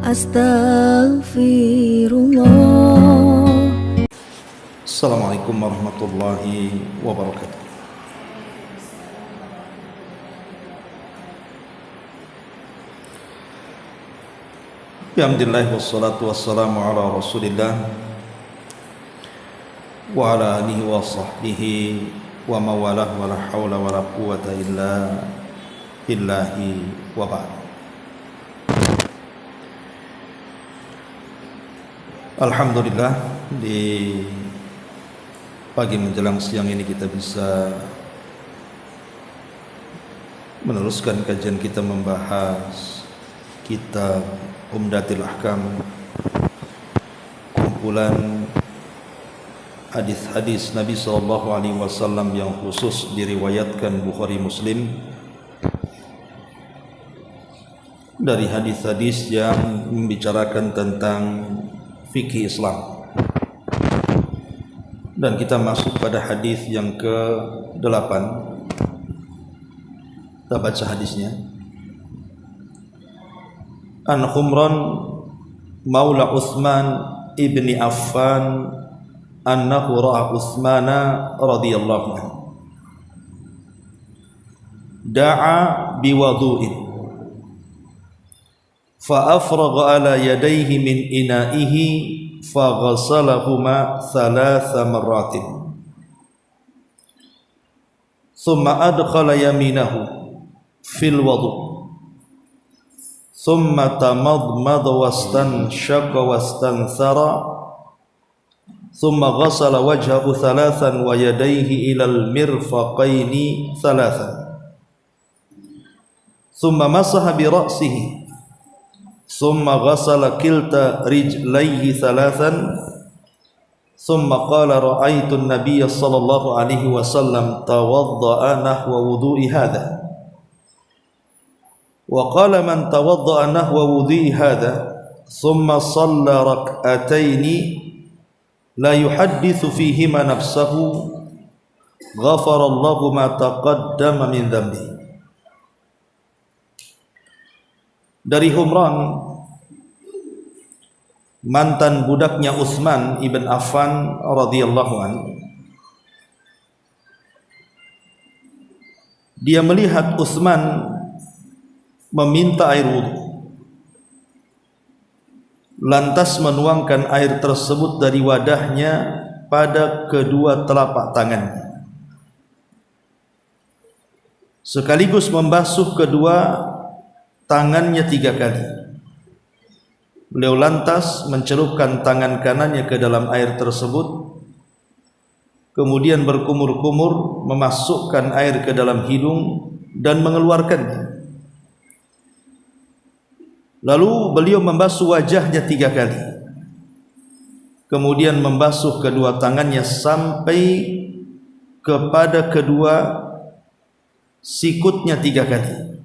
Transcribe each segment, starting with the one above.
Astaghfirullah. Assalamualaikum warahmatullahi wabarakatuh. Alhamdulillah wassalatu wassalamu ala Rasulillah wa ala alihi wa sahbihi wa mawalah wa la hawla wa la quwwata illa billahi wa ba'd. Alhamdulillah, di pagi menjelang siang ini kita bisa meneruskan kajian kita membahas kitab Umdatul Ahkam, kumpulan hadis-hadis Nabi SAW yang khusus diriwayatkan Bukhari Muslim, dari hadis-hadis yang membicarakan tentang fikih Islam. Dan kita masuk pada hadis yang ke-8. Kita baca hadisnya. An Humran Maula Utsman ibni Affan annahu ra'a Utsmana radhiyallahu anhu da'a biwudu'in fa afragha ala yadayhi min ina'ihi fa ghasalahuma thalatha marratin thumma adkhala yaminahu fil wudu' ثم تمضمض واستنشق واستنثر ثم غسل وجهه ثلاثا ويديه إلى المرفقين ثلاثا ثم مسح برأسه ثم غسل كلتا رجليه ثلاثا ثم قال رأيت النبي صلى الله عليه وسلم توضأ نحو وضوء هذا وقال من توضأ نحو وضوء هذا ثم صلى ركعتين لا يحدث فيهما نفسه غفر الله ما تقدم من ذنبه. Dari Humran, mantan budaknya Utsman ibn Affan radhiyallahu anhu, dia melihat Utsman meminta air wudhu, lantas menuangkan air tersebut dari wadahnya pada kedua telapak tangannya, sekaligus membasuh kedua tangannya 3 kali. Beliau lantas mencelupkan tangan kanannya ke dalam air tersebut, kemudian berkumur-kumur memasukkan air ke dalam hidung dan mengeluarkannya. Lalu beliau membasuh wajahnya 3 kali, kemudian membasuh kedua tangannya sampai kepada kedua sikutnya 3 kali,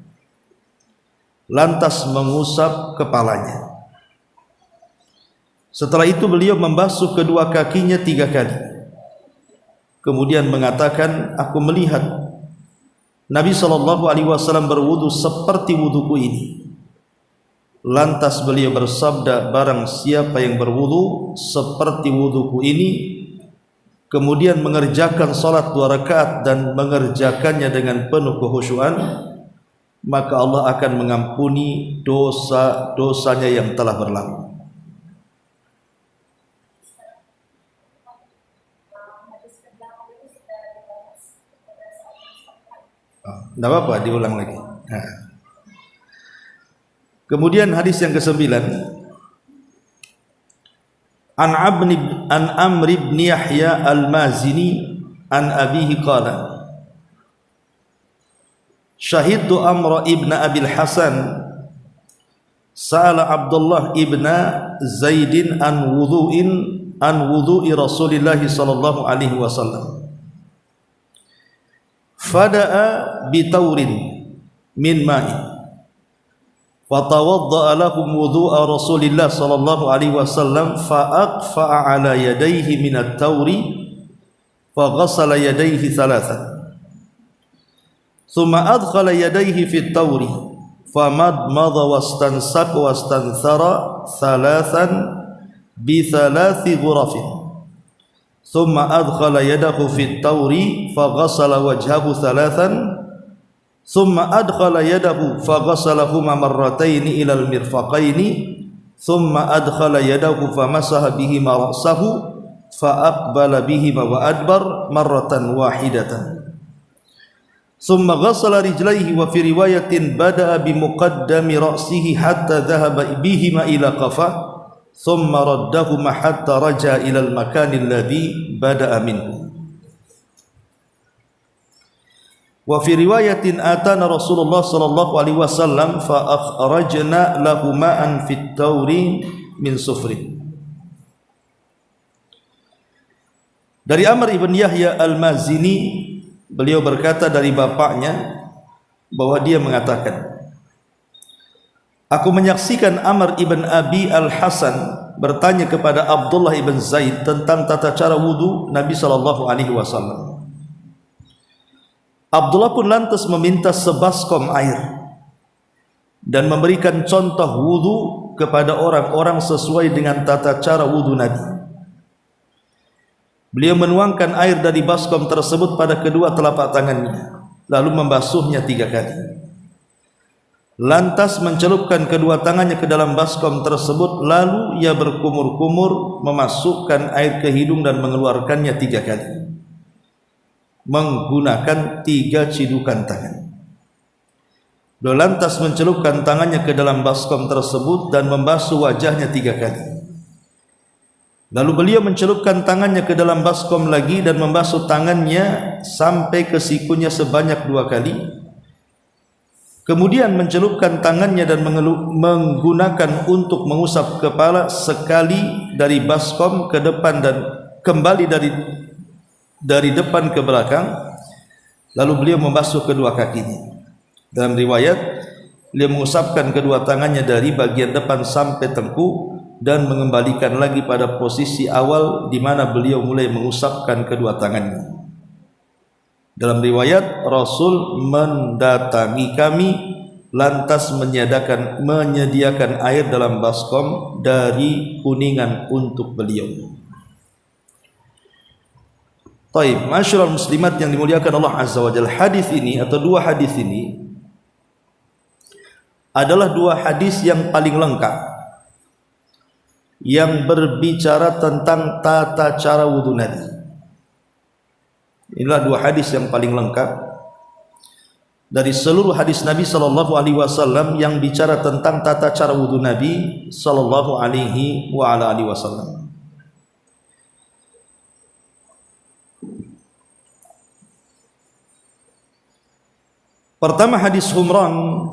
lantas mengusap kepalanya. Setelah itu beliau membasuh kedua kakinya 3 kali, kemudian mengatakan, aku melihat Nabi SAW berwudu seperti wuduku ini. Lantas beliau bersabda, barang siapa yang berwudu seperti wuduku ini, kemudian mengerjakan salat 2 rakaat dan mengerjakannya dengan penuh kekhusyuan, maka Allah akan mengampuni dosa-dosanya yang telah berlalu. Tidak apa-apa, diulang lagi. Kemudian hadis yang ke-9, An Amr ibn Yahya al-Mazini an abihi qala Syahidtu Amr ibn Abil Hasan sa'ala Abdullah ibn Zaidin an wudu'i Rasulillah sallallahu alaihi wasallam fada'a bitaurin min ma'in fatawadda'a lahum wudu'a Rasulillah sallallahu alaihi wasallam fa'aqfa'a ala yadayhi min at-tawri faghassala yadayhi thalathan thumma adkhala yadayhi fi at-tawri famadmadha wastansaq wastanthara thalathan bi thalathi ghurafin thumma adkhala yadahu fit tawri faghasala wajhahu thalathan thumma adkhala yadahu faghasalahuma marrataini ila al-mirfaqaini thumma adkhala yadahu famasaha bihima ra'sahu faaqbala bihima wa adbar marratan wahidatan thumma ghasala rijlaihi wa fi riwayatin bada'a bi muqaddami ra'sihi hatta dhahaba bihima ila qafa thumma raddahuma hatta raja ila al-makani alladhi bada'a minhu. Wa fi riwayatin atana Rasulullah sallallahu alaihi wasallam fa akhrajna lahu ma'an fit tawri min sufrin. Dari Amr ibn Yahya al-Mazini, beliau berkata dari bapaknya bahwa dia mengatakan, aku menyaksikan Amr ibn Abi al-Hasan bertanya kepada Abdullah ibn Zaid tentang tata cara wudu Nabi sallallahu alaihi wasallam. Abdullah pun lantas meminta sebaskom air dan memberikan contoh wudu kepada orang-orang sesuai dengan tata cara wudu Nabi. Beliau menuangkan air dari baskom tersebut pada kedua telapak tangannya, lalu membasuhnya 3 kali. Lantas mencelupkan kedua tangannya ke dalam baskom tersebut, lalu ia berkumur-kumur memasukkan air ke hidung dan mengeluarkannya 3 kali menggunakan 3 cidukan tangan. Beliau lantas mencelupkan tangannya ke dalam baskom tersebut dan membasuh wajahnya 3 kali. Lalu beliau mencelupkan tangannya ke dalam baskom lagi dan membasuh tangannya sampai ke sikunya sebanyak 2 kali. Kemudian mencelupkan tangannya dan menggunakan untuk mengusap kepala sekali dari baskom ke depan dan kembali dari depan ke belakang. Lalu beliau membasuh kedua kakinya. Dalam riwayat, beliau mengusapkan kedua tangannya dari bagian depan sampai tengkuk dan mengembalikan lagi pada posisi awal di mana beliau mulai mengusapkan kedua tangannya. Dalam riwayat, Rasul mendatangi kami lantas menyediakan air dalam baskom dari kuningan untuk beliau. Taib, masyarul muslimat yang dimuliakan Allah Azza wa Jalla, hadis ini atau 2 hadis ini adalah 2 hadis yang paling lengkap yang berbicara tentang tata cara wudu Nabi. Inilah 2 hadis yang paling lengkap dari seluruh hadis Nabi sallallahu alaihi wasallam yang bicara tentang tata cara wudu Nabi sallallahu alaihi wasallam. Pertama hadis Humran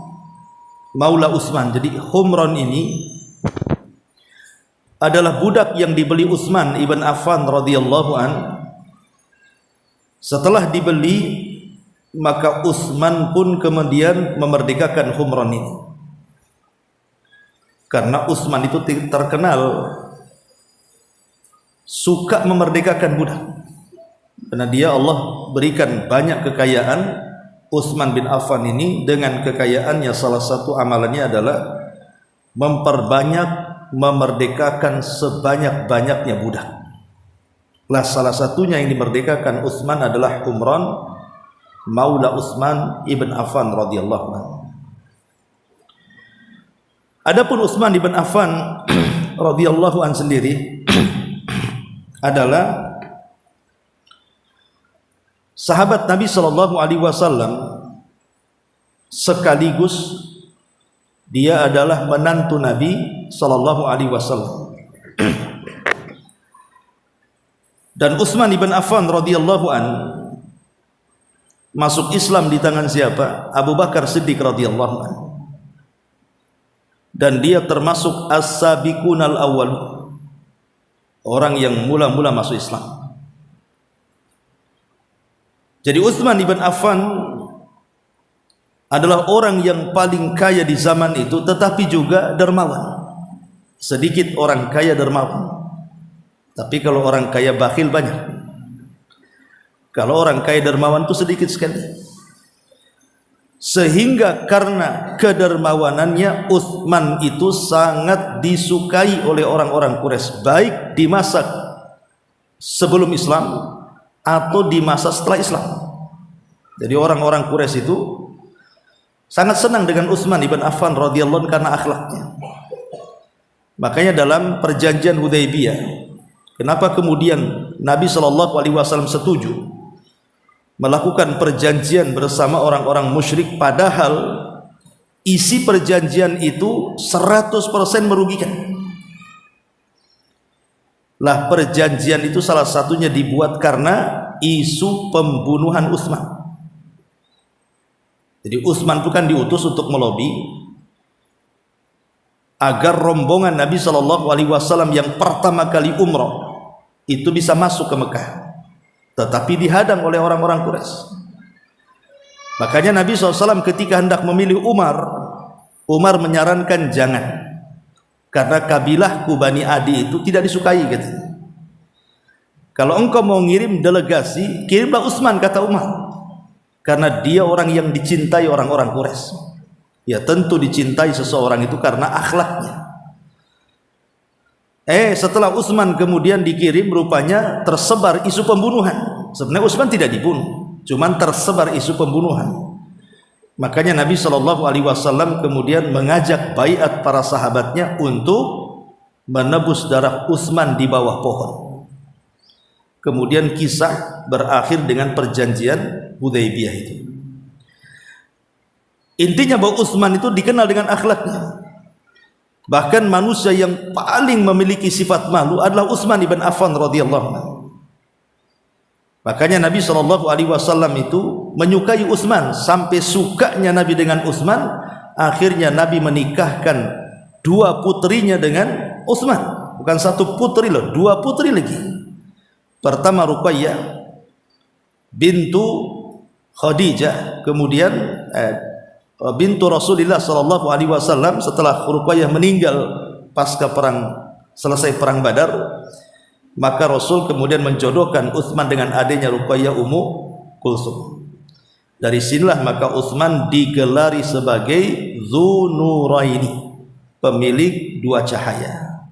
Maula Utsman. Jadi Humran ini adalah budak yang dibeli Utsman ibn Affan radhiyallahu an. Setelah dibeli, maka Utsman pun kemudian memerdekakan Humran ini. Karena Utsman itu terkenal suka memerdekakan budak. Karena dia Allah berikan banyak kekayaan. Utsman bin Affan ini dengan kekayaannya salah satu amalannya adalah memperbanyak, memerdekakan sebanyak-banyaknya budak. Lah salah satunya yang dimerdekakan Utsman adalah Humran Maula Utsman ibn Affan radhiyallahu anhu. Adapun Utsman ibn Affan radhiyallahu anhu sendiri adalah sahabat Nabi sallallahu alaihi wasallam, sekaligus dia adalah menantu Nabi sallallahu alaihi wasallam. Dan Utsman ibn Affan radhiyallahu an masuk Islam di tangan siapa? Abu Bakar Siddiq radhiyallahu an. Dan dia termasuk as-sabiqunal awwal, orang yang mula-mula masuk Islam. Jadi Utsman ibn Affan adalah orang yang paling kaya di zaman itu, tetapi juga dermawan. Sedikit orang kaya dermawan, tapi kalau orang kaya bakhil banyak. Kalau orang kaya dermawan itu sedikit sekali. sehingga karena kedermawanannya Utsman itu sangat disukai oleh orang-orang Quraisy, baik di masa sebelum Islam atau di masa setelah Islam. Jadi orang-orang Quraisy itu sangat senang dengan Utsman ibn Affan radhiyallahu anhu karena akhlaknya. Makanya dalam perjanjian Hudaybiyah, kenapa kemudian Nabi SAW setuju melakukan perjanjian bersama orang-orang musyrik, padahal isi perjanjian itu 100% merugikan. Lah perjanjian itu salah satunya dibuat karena isu pembunuhan Utsman. Jadi Utsman itu kan diutus untuk melobi agar rombongan Nabi SAW yang pertama kali umrah itu bisa masuk ke Mekah, tetapi dihadang oleh orang-orang Quraisy. Makanya Nabi SAW ketika hendak memilih Umar menyarankan jangan, karena kabilahku Bani Adi itu tidak disukai gitu. Kalau engkau mau ngirim delegasi, kirimlah Utsman, kata Umar, karena dia orang yang dicintai orang-orang Quraisy. Ya tentu dicintai seseorang itu karena akhlaknya. Setelah Utsman kemudian dikirim, rupanya tersebar isu pembunuhan. Sebenarnya Utsman tidak dibunuh, cuman tersebar isu pembunuhan. Makanya Nabi SAW kemudian mengajak baiat para sahabatnya untuk menebus darah Utsman di bawah pohon. Kemudian kisah berakhir dengan perjanjian Hudaybiyah itu. Intinya bahwa Utsman itu dikenal dengan akhlaknya. Bahkan manusia yang paling memiliki sifat malu adalah Utsman ibn Affan radhiyallahu anhu. Makanya Nabi SAW itu menyukai Utsman, sampai sukanya Nabi dengan Utsman, akhirnya Nabi menikahkan 2 putrinya dengan Utsman. Bukan 1 putri loh, 2 putri lagi. Pertama Ruqayyah bintu Khadijah, kemudian bintu Rasulullah SAW. Setelah Ruqayyah meninggal pasca selesai perang Badar, maka Rasul kemudian menjodohkan Utsman dengan adiknya Ruqayyah Ummu Kulsum. Dari sinilah maka Utsman digelari sebagai Dzunuraini, pemilik 2 cahaya.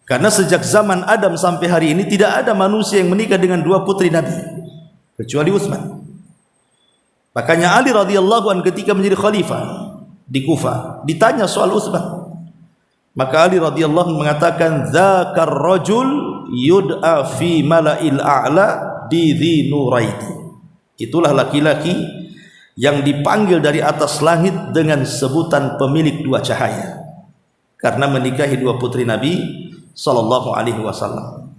Karena sejak zaman Adam sampai hari ini tidak ada manusia yang menikah dengan 2 putri Nabi kecuali Utsman. Makanya Ali radhiyallahu anhu ketika menjadi khalifah di Kufah ditanya soal Utsman, maka Ali radhiyallahu anhu mengatakan, dzakar rajul yud'a fi mala'il a'la bi Dzunuraini. Itulah laki-laki yang dipanggil dari atas langit dengan sebutan pemilik 2 cahaya, karena menikahi 2 putri Nabi sallallahu alaihi wasallam.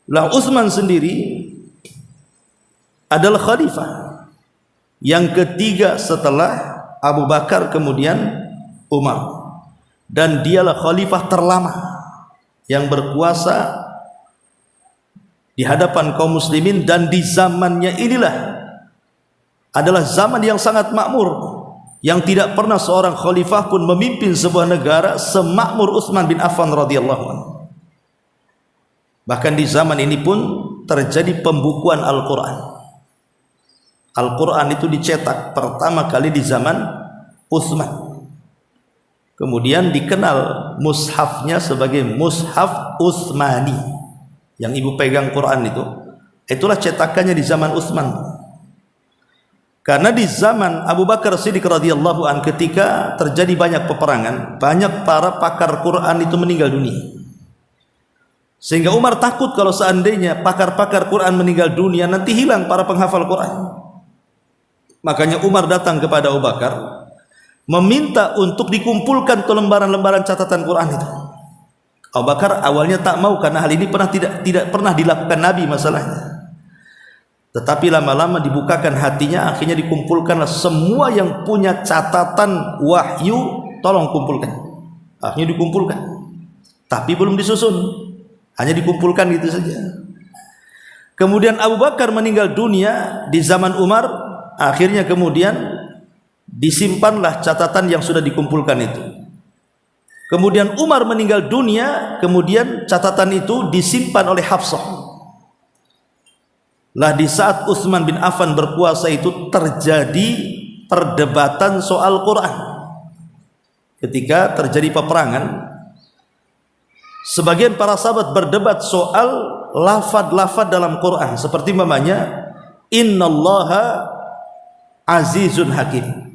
Lah Utsman sendiri adalah khalifah yang ketiga setelah Abu Bakar kemudian Umar, dan dialah khalifah terlama yang berkuasa di hadapan kaum muslimin. Dan di zamannya inilah adalah zaman yang sangat makmur, yang tidak pernah seorang khalifah pun memimpin sebuah negara semakmur Utsman bin Affan radhiyallahu anhu. Bahkan di zaman ini pun terjadi pembukuan Al-Quran. Al-Quran itu dicetak pertama kali di zaman Utsman. Kemudian dikenal mushafnya sebagai Mushaf Utsmani. Yang ibu pegang Quran itu, itulah cetakannya di zaman Utsman. Karena di zaman Abu Bakar Siddiq radhiyallahu an, ketika terjadi banyak peperangan, banyak para pakar Quran itu meninggal dunia. Sehingga Umar takut kalau seandainya pakar-pakar Quran meninggal dunia, nanti hilang para penghafal Quran. Makanya Umar datang kepada Abu Bakar meminta untuk dikumpulkan lembaran-lembaran catatan Quran itu. Abu Bakar awalnya tak mau, karena hal ini tidak pernah dilakukan Nabi masalahnya. Tetapi lama-lama dibukakan hatinya, akhirnya dikumpulkanlah semua yang punya catatan wahyu, tolong kumpulkan. Akhirnya dikumpulkan, tapi belum disusun, hanya dikumpulkan gitu saja. Kemudian Abu Bakar meninggal dunia di zaman Umar, akhirnya kemudian disimpanlah catatan yang sudah dikumpulkan itu. Kemudian Umar meninggal dunia, kemudian catatan itu disimpan oleh Hafsah. lah di saat Utsman bin Affan berkuasa itu terjadi perdebatan soal Quran. Ketika terjadi peperangan, sebagian para sahabat berdebat soal lafaz-lafaz dalam Quran, seperti namanya innallaha azizun hakim,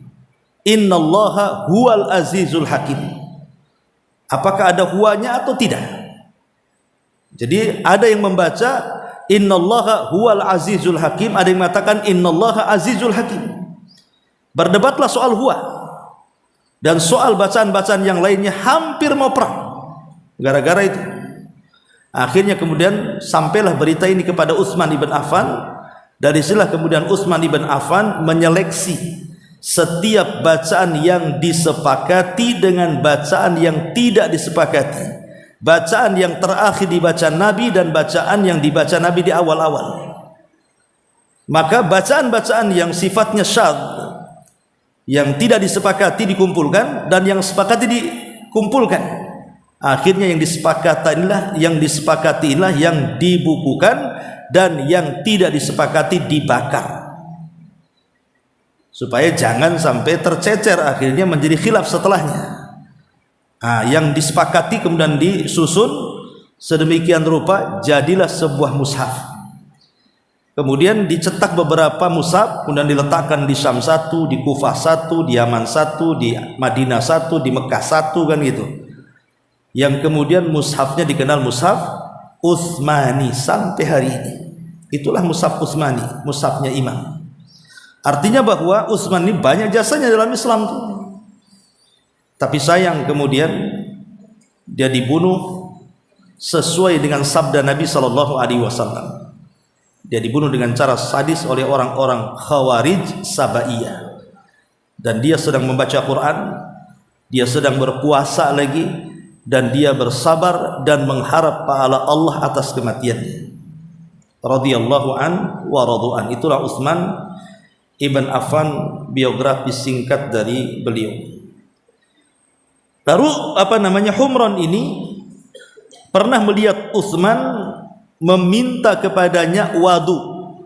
innallaha huwal azizul hakim. Apakah ada huwanya atau tidak? Jadi ada yang membaca innallaha huwal azizul hakim, ada yang mengatakan innallaha azizul hakim. Berdebatlah soal huwa dan soal bacaan-bacaan yang lainnya, hampir mau perang gara-gara itu. Akhirnya kemudian sampailah berita ini kepada Utsman ibn Affan. Dari sinilah kemudian Utsman ibn Affan menyeleksi setiap bacaan yang disepakati dengan bacaan yang tidak disepakati, bacaan yang terakhir dibaca Nabi dan bacaan yang dibaca Nabi di awal-awal. Maka bacaan-bacaan yang sifatnya syadz, yang tidak disepakati dikumpulkan, dan yang sepakati dikumpulkan. Akhirnya yang disepakati inilah yang dibukukan, dan yang tidak disepakati dibakar, supaya jangan sampai tercecer akhirnya menjadi khilaf setelahnya. Yang disepakati kemudian disusun sedemikian rupa, jadilah sebuah mushaf. Kemudian dicetak beberapa mushaf, kemudian diletakkan di Syam satu, di Kufah satu, di Yaman satu, di Madinah satu, di Mekah satu, kan gitu. Yang kemudian mushafnya dikenal mushaf Utsmani sampai hari ini. Itulah mushaf Utsmani, mushafnya imam. Artinya bahwa Utsman ini banyak jasanya dalam Islam tuh. Tapi sayang kemudian dia dibunuh sesuai dengan sabda Nabi SAW. Dia dibunuh dengan cara sadis oleh orang-orang Khawarij Sabaiyah. Dan dia sedang membaca Quran, dia sedang berpuasa lagi, dan dia bersabar dan mengharap pahala Allah atas kematiannya. Radhiyallahu an wa radu'an. Itulah Utsman ibn Affan, biografi singkat dari beliau. Lalu Humran ini pernah melihat Utsman meminta kepadanya wadu.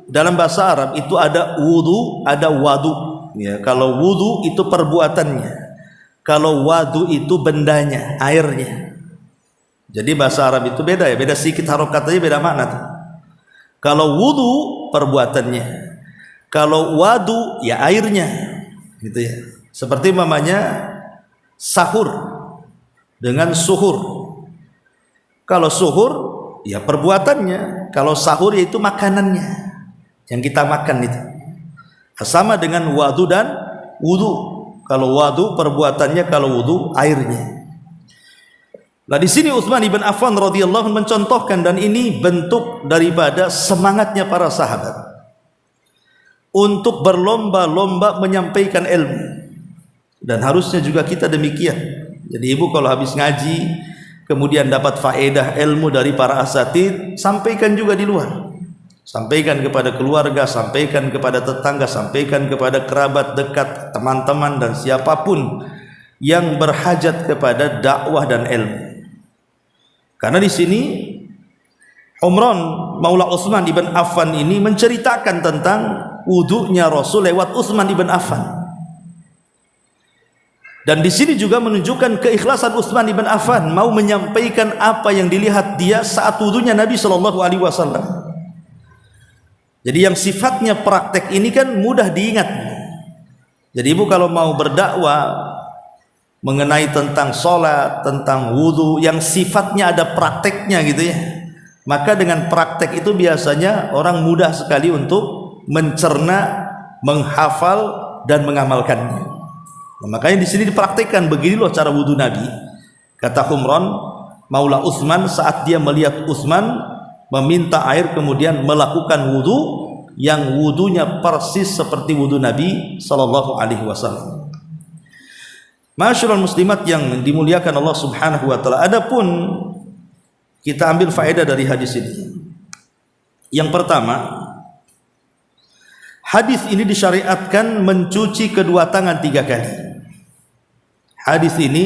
Dalam bahasa Arab itu ada wudu, ada wadu. Ya, kalau wudu itu perbuatannya, kalau wadu itu bendanya, airnya. Jadi bahasa Arab itu beda ya, beda sedikit harokatnya, beda makna tuh. Kalau wudu perbuatannya, kalau wadu ya airnya, gitu ya. Seperti mamanya sahur dengan suhur. Kalau suhur ya perbuatannya, kalau sahur yaitu makanannya yang kita makan itu. Sama dengan wadu dan wudu. Kalau wadu perbuatannya, kalau wudu airnya. Nah di sini Utsman ibn Affan radhiyallahu anhu mencontohkan, dan ini bentuk daripada semangatnya para sahabat untuk berlomba-lomba menyampaikan ilmu. Dan harusnya juga kita demikian. Jadi ibu kalau habis ngaji kemudian dapat faedah ilmu dari para asatidz, sampaikan juga di luar. Sampaikan kepada keluarga, sampaikan kepada tetangga, sampaikan kepada kerabat dekat, teman-teman, dan siapapun yang berhajat kepada dakwah dan ilmu. Karena di sini Humran Maula Utsman ibn Affan ini menceritakan tentang wudunya Rasul lewat Utsman ibn Affan. Dan di sini juga menunjukkan keikhlasan Utsman ibn Affan mau menyampaikan apa yang dilihat dia saat wudunya Nabi SAW. Jadi yang sifatnya praktek ini kan mudah diingat. Jadi ibu kalau mau berdakwah mengenai tentang sholat, tentang wudu yang sifatnya ada prakteknya gitu ya, maka dengan praktek itu biasanya orang mudah sekali untuk mencerna, menghafal, dan mengamalkannya. Nah, makanya di sini dipraktekkan, begini loh cara wudu Nabi. Kata Humran Maula Utsman saat dia melihat Utsman meminta air kemudian melakukan wudu yang wudunya persis seperti wudu Nabi SAW. Masyaallah muslimat yang dimuliakan Allah Subhanahu wa taala. Adapun kita ambil faedah dari hadis ini. Yang pertama, hadis ini disyariatkan mencuci kedua tangan 3 kali. Hadis ini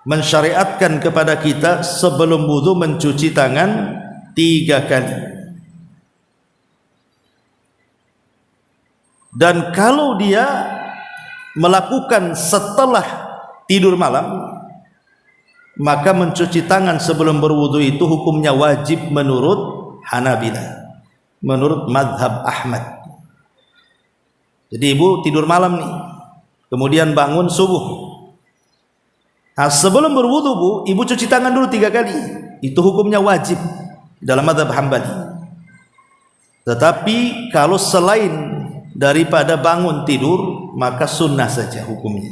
mensyariatkan kepada kita sebelum wudu mencuci tangan 3 kali. Dan kalau dia melakukan setelah tidur malam, maka mencuci tangan sebelum berwudu itu hukumnya wajib menurut Hanabilah, menurut madhab Ahmad. Jadi ibu tidur malam nih, kemudian bangun subuh. Nah, sebelum berwudu bu, ibu cuci tangan dulu 3 kali. Itu hukumnya wajib dalam madhab Hambali. Tetapi kalau selain daripada bangun tidur, maka sunnah saja hukumnya.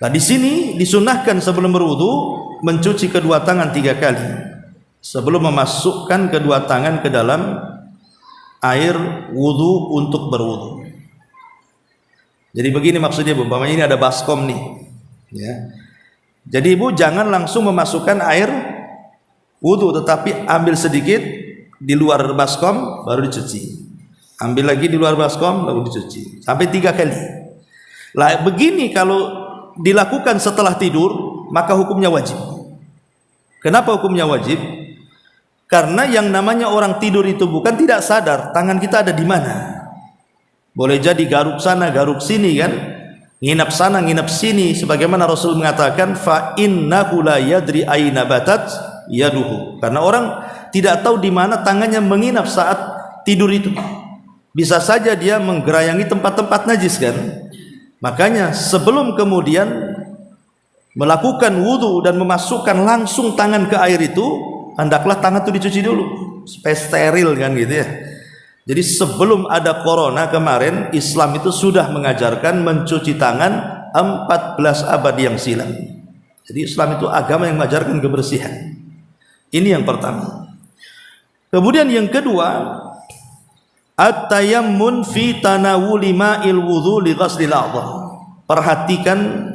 Nah, di sini disunahkan sebelum berwudu mencuci kedua tangan 3 kali sebelum memasukkan kedua tangan ke dalam air wudu untuk berwudu. Jadi begini maksudnya bu, umpamanya ini ada baskom nih, ya. Jadi ibu jangan langsung memasukkan air wudu, tetapi ambil sedikit di luar baskom baru dicuci. Ambil lagi di luar baskom baru dicuci sampai 3 kali. Lah begini kalau dilakukan setelah tidur maka hukumnya wajib. Kenapa hukumnya wajib? Karena yang namanya orang tidur itu bukan tidak sadar tangan kita ada di mana. Boleh jadi garuk sana garuk sini kan, nginap sana nginap sini, sebagaimana Rasul mengatakan fa innahu la yadri aina batat yaduhu. Karena orang tidak tahu di mana tangannya menginap saat tidur itu. Bisa saja dia menggerayangi tempat-tempat najis kan. Makanya sebelum kemudian melakukan wudu dan memasukkan langsung tangan ke air itu, hendaklah tangan itu dicuci dulu supaya steril kan gitu ya. Jadi sebelum ada corona kemarin, Islam itu sudah mengajarkan mencuci tangan 14 abad yang silam. Jadi Islam itu agama yang mengajarkan kebersihan. Ini yang pertama. Kemudian yang kedua, at-tayammun fi tanawuli ma'il wudhu li ghaslil a'dha. Perhatikan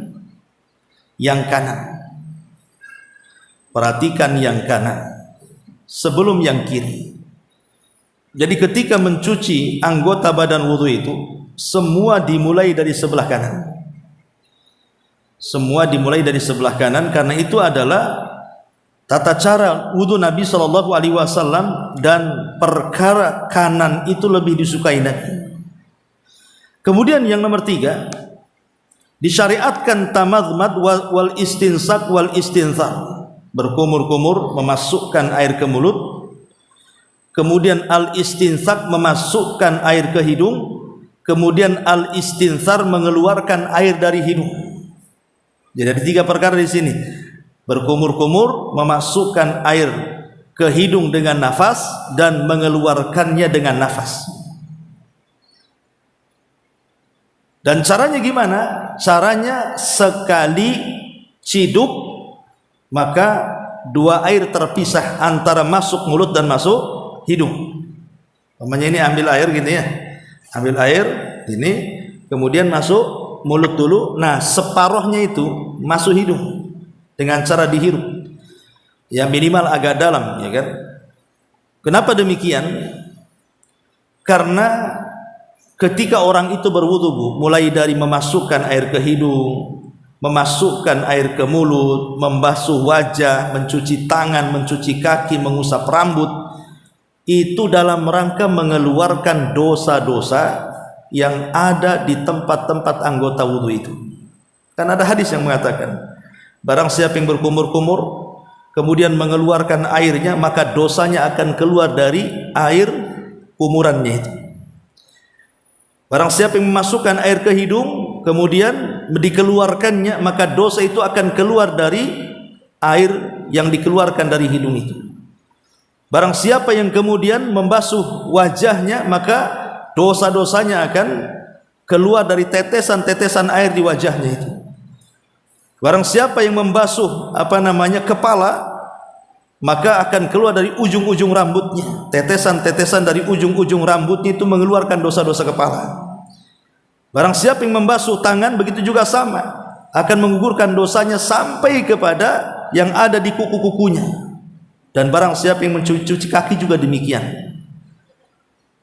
yang kanan. Perhatikan yang kanan sebelum yang kiri. Jadi ketika mencuci anggota badan wudhu itu, semua dimulai dari sebelah kanan. Semua dimulai dari sebelah kanan, karena itu adalah tata cara wudhu Nabi SAW, dan perkara kanan itu lebih disukai Nabi. Kemudian yang nomor 3, disyariatkan tamadmad wal istinsak wal istinthar, berkumur-kumur memasukkan air ke mulut. Kemudian al-istinsak memasukkan air ke hidung. Kemudian al-istinthar mengeluarkan air dari hidung. Jadi ada 3 perkara di sini. Berkumur-kumur, memasukkan air ke hidung dengan nafas, dan mengeluarkannya dengan nafas. Dan caranya gimana? Caranya sekali ciduk, maka 2 air terpisah antara masuk mulut dan masuk hidung. Namanya ini ambil air gitu ya, ambil air ini, kemudian masuk mulut dulu. Nah separohnya itu masuk hidung dengan cara dihirup, ya minimal agak dalam, ya kan. Kenapa demikian? Karena ketika orang itu berwudu, mulai dari memasukkan air ke hidung, memasukkan air ke mulut, membasuh wajah, mencuci tangan, mencuci kaki, mengusap rambut, itu dalam rangka mengeluarkan dosa-dosa yang ada di tempat-tempat anggota wudu itu. Kan ada hadis yang mengatakan, barang siapa yang berkumur-kumur kemudian mengeluarkan airnya, maka dosanya akan keluar dari air kumurannya itu. Barang siapa yang memasukkan air ke hidung kemudian dikeluarkannya, maka dosa itu akan keluar dari air yang dikeluarkan dari hidung itu. Barang siapa yang kemudian membasuh wajahnya, maka dosa-dosanya akan keluar dari tetesan-tetesan air di wajahnya itu. Barang siapa yang membasuh kepala, maka akan keluar dari ujung-ujung rambutnya. Tetesan-tetesan dari ujung-ujung rambutnya itu mengeluarkan dosa-dosa kepala. Barang siapa yang membasuh tangan, begitu juga sama, akan menggugurkan dosanya sampai kepada yang ada di kuku-kukunya. Dan barang siapa yang mencuci kaki juga demikian.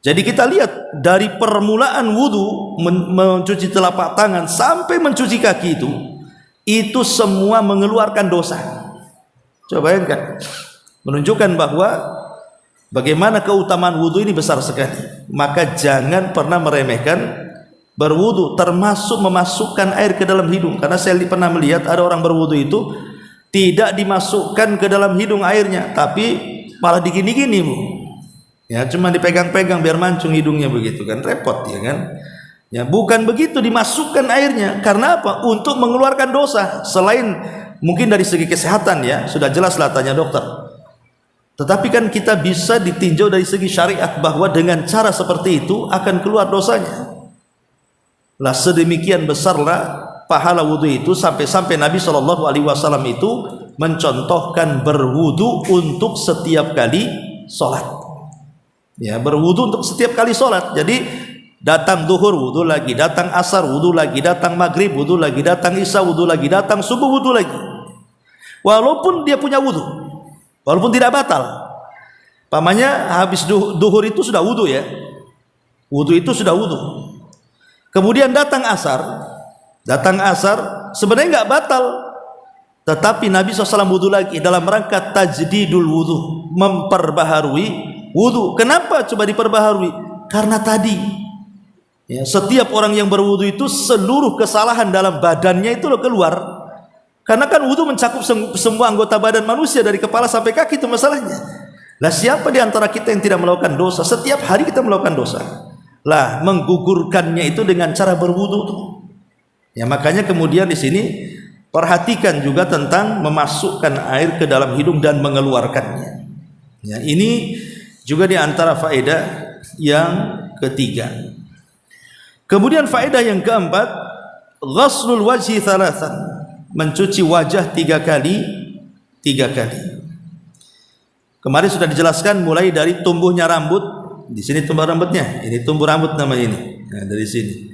Jadi kita lihat dari permulaan wudu, mencuci telapak tangan sampai mencuci kaki itu semua mengeluarkan dosa. Coba bayangkan, menunjukkan bahwa bagaimana keutamaan wudu ini besar sekali. maka jangan pernah meremehkan berwudu, termasuk memasukkan air ke dalam hidung. Karena saya pernah melihat ada orang berwudu itu tidak dimasukkan ke dalam hidung airnya, tapi malah digini-gini, Bu. Ya, cuma dipegang-pegang biar mancung hidungnya begitu kan, repot ya kan. Ya, bukan begitu dimasukkan airnya. Karena apa? Untuk mengeluarkan dosa. Selain mungkin dari segi kesehatan ya, sudah jelaslah tanya dokter. Tetapi kan kita bisa ditinjau dari segi syariat bahwa dengan cara seperti itu akan keluar dosanya. Lah sedemikian besarlah pahala wudu itu sampai Nabi SAW itu mencontohkan berwudu untuk setiap kali sholat. Ya, berwudu untuk setiap kali sholat. Jadi datang duhur wudu lagi, datang asar wudu lagi, datang maghrib wudu lagi, datang isya wudu lagi, datang subuh wudu lagi. Walaupun dia punya wudu, walaupun tidak batal. Pamannya habis duhur itu sudah wudu ya, wudu itu sudah wudu. Kemudian datang asar sebenarnya nggak batal, tetapi Nabi SAW wudu lagi dalam rangka tajdidul wudu, memperbaharui wudu. Kenapa coba diperbaharui? Karena tadi ya, setiap orang yang berwudu itu seluruh kesalahan dalam badannya itu keluar. Karena kan wudu mencakup semua anggota badan manusia dari kepala sampai kaki, itu masalahnya. Lah siapa di antara kita yang tidak melakukan dosa? Setiap hari kita melakukan dosa. Lah menggugurkannya itu dengan cara berwudu tuh. Ya, makanya kemudian di sini perhatikan juga tentang memasukkan air ke dalam hidung dan mengeluarkannya. Ya, ini juga di antara faedah yang ketiga. Kemudian faedah yang keempat, ghaslul wajhi thalathan, mencuci wajah 3 kali. Kemarin sudah dijelaskan mulai dari tumbuhnya rambut. Di sini tumbuh rambutnya, ini tumbuh rambut namanya ini. Nah, dari sini.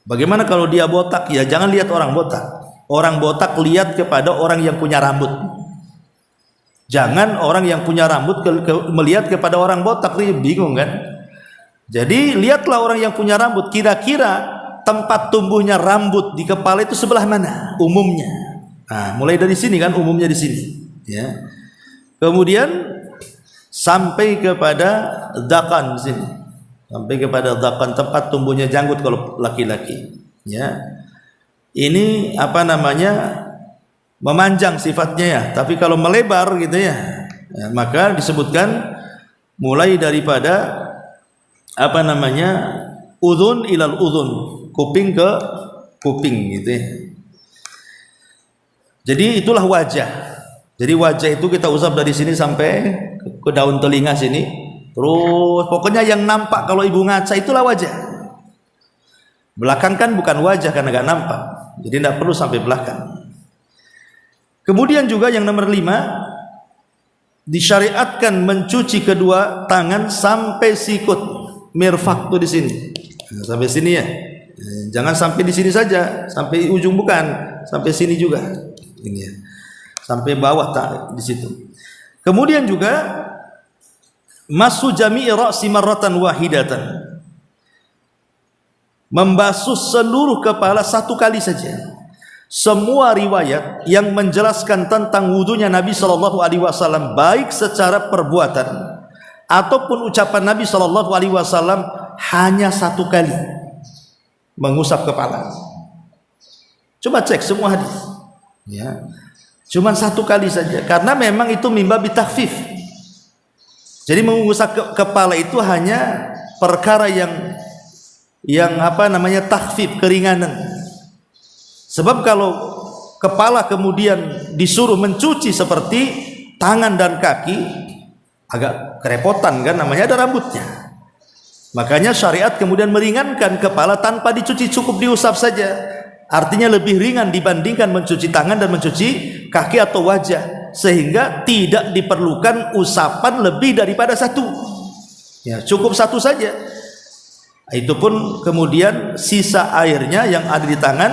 Bagaimana kalau dia botak? Ya jangan lihat orang botak. Orang botak lihat kepada orang yang punya rambut. Jangan orang yang punya rambut melihat kepada orang botak, bingung kan? Jadi lihatlah orang yang punya rambut, kira-kira tempat tumbuhnya rambut di kepala itu sebelah mana umumnya. Nah, mulai dari sini kan, umumnya di sini, ya. Kemudian sampai kepada dakan di sini. Sampai kepada dakan, tempat tumbuhnya janggut kalau laki-laki, ya. Ini apa namanya? Memanjang sifatnya ya, tapi kalau melebar gitu ya, maka disebutkan mulai daripada apa namanya, udhun ilal udhun, kuping ke kuping gitu ya. Jadi itulah wajah. Jadi wajah itu kita usap dari sini sampai ke daun telinga sini, terus pokoknya yang nampak kalau ibu ngaca itulah wajah. Belakang kan bukan wajah karena gak nampak, jadi tidak perlu sampai belakang. Kemudian juga yang nomor 5, disyariatkan mencuci kedua tangan sampai sikut, mirfaq tuh di sini, sampai sini ya. Jangan sampai di sini saja, sampai ujung bukan, sampai sini juga. Ini ya. Sampai bawah tak di situ. Kemudian juga masu jami'i ra'si marratan wahidatan, membasuh seluruh kepala 1 kali saja. Semua riwayat yang menjelaskan tentang wudunya Nabi SAW, baik secara perbuatan ataupun ucapan Nabi SAW, hanya 1 kali mengusap kepala. Coba cek semua hadis, ya, cuma 1 kali saja, karena memang itu mimbabi takhfif. Jadi mengusap kepala itu hanya perkara yang apa namanya, takhfif, keringanan. Sebab kalau kepala kemudian disuruh mencuci seperti tangan dan kaki, agak kerepotan kan, namanya ada rambutnya. Makanya syariat kemudian meringankan kepala tanpa dicuci, cukup diusap saja. Artinya lebih ringan dibandingkan mencuci tangan dan mencuci kaki atau wajah, sehingga tidak diperlukan usapan lebih daripada 1. Ya, cukup 1 saja. Itu pun kemudian sisa airnya yang ada di tangan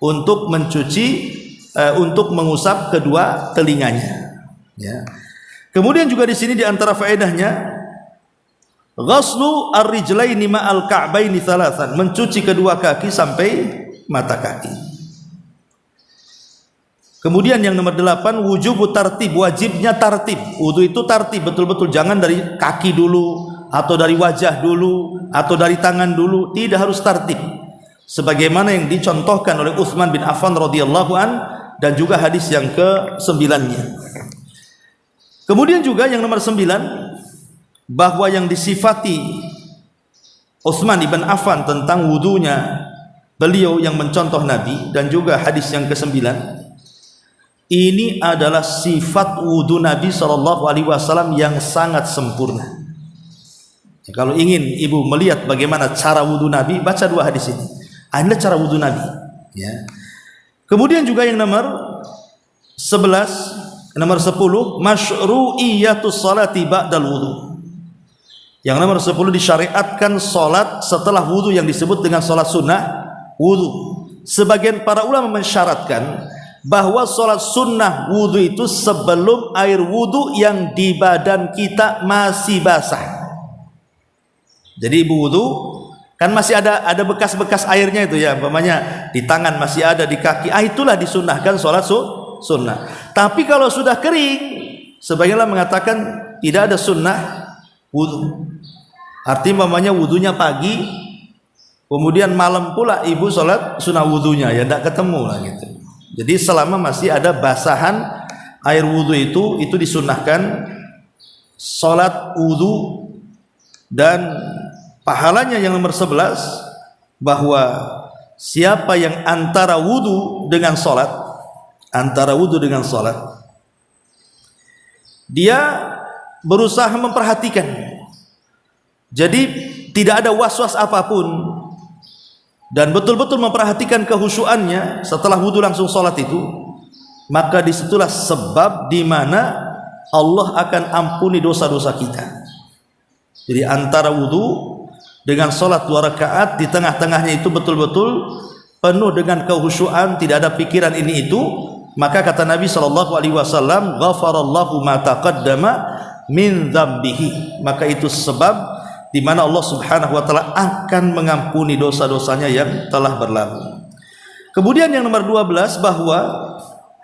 untuk mencuci, untuk mengusap kedua telinganya. Ya. Kemudian juga di sini di antara faedahnya, ghaslu ar-rijlaini ma'al ka'baini thalathan, mencuci kedua kaki sampai mata kaki. Kemudian yang nomor 8, wujubu tartib, wajibnya tartib. Wudu itu tartib betul-betul, jangan dari kaki dulu, atau dari wajah dulu, atau dari tangan dulu, tidak harus tartib. Sebagaimana yang dicontohkan oleh Utsman bin Affan radhiyallahu an dan juga hadis yang ke-9-nya. Kemudian juga yang nomor 9, bahwa yang disifati Utsman bin Affan tentang wudunya, beliau yang mencontoh Nabi, dan juga hadis yang ke-9, ini adalah sifat wudu Nabi SAW yang sangat sempurna. Kalau ingin ibu melihat bagaimana cara wudu Nabi, baca 2 hadis ini. Inilah cara wudu Nabi. Ya. Kemudian juga yang nomor 11, nomor 10, masyru'iyatus salati ba'dal wudu. Yang nomor 10, disyariatkan salat setelah wudu yang disebut dengan salat sunnah wudu. Sebagian para ulama mensyaratkan bahwa salat sunnah wudu itu sebelum air wudu yang di badan kita masih basah. Jadi ibu wudu kan masih ada bekas-bekas airnya itu ya, umpamanya di tangan masih ada, di kaki, itulah disunahkan sholat sunnah. Tapi kalau sudah kering, sebagian mengatakan tidak ada sunnah wudu. Artinya umpamanya wudunya pagi, kemudian malam pula ibu sholat sunnah wudunya, ya tidak ketemu lah gitu. Jadi selama masih ada basahan air wudu itu disunahkan sholat wudu. Dan pahalanya yang nomor 11, bahwa siapa yang antara wudu dengan sholat, dia berusaha memperhatikan, jadi tidak ada was-was apapun, dan betul-betul memperhatikan kehusyuannya setelah wudu langsung sholat itu, maka disitulah sebab di mana Allah akan ampuni dosa-dosa kita. Jadi antara wudu dengan sholat 2 rakaat, di tengah-tengahnya itu betul-betul penuh dengan kehusyuan, tidak ada pikiran ini itu, maka kata Nabi SAW, ghafarallahu ma taqaddama min dzambihi, maka itu sebab di mana Allah Subhanahu wa taala akan mengampuni dosa-dosanya yang telah berlalu. Kemudian yang nomor 12, bahwa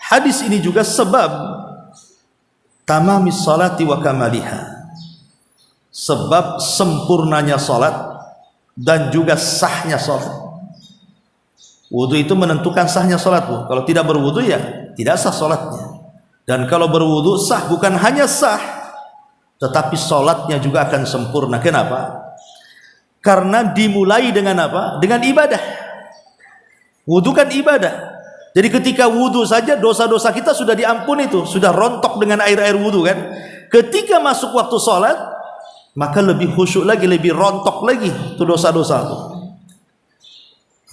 hadis ini juga sebab tamamis salati wa kamaliha, sebab sempurnanya salat dan juga sahnya salat. Wudu itu menentukan sahnya salat, Bu. Kalau tidak berwudu ya tidak sah salatnya. Dan kalau berwudu sah, bukan hanya sah, tetapi salatnya juga akan sempurna. Kenapa? Karena dimulai dengan apa? Dengan ibadah. Wudu kan ibadah. Jadi ketika wudu saja dosa-dosa kita sudah diampuni, itu sudah rontok dengan air-air wudu kan. Ketika masuk waktu salat, maka lebih khusyuk lagi, lebih rontok lagi itu dosa-dosa itu.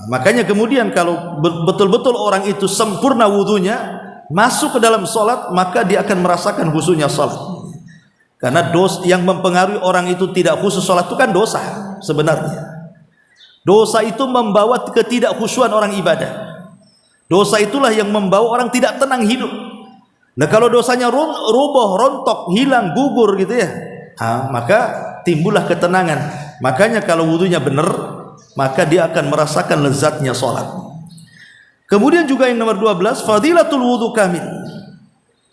Makanya kemudian kalau betul-betul orang itu sempurna wudunya, masuk ke dalam sholat, maka dia akan merasakan khusyuknya sholat. Karena dosa yang mempengaruhi orang itu tidak khusyuk sholat itu kan dosa sebenarnya. Dosa itu membawa ketidakkhusyuan orang ibadah. Dosa itulah yang membawa orang tidak tenang hidup. Nah kalau dosanya roboh, rontok, hilang, gugur gitu ya, maka timbullah ketenangan. Makanya kalau wudunya benar, maka dia akan merasakan lezatnya sholat. Kemudian juga yang nomor 12, fadilatul wudu kamil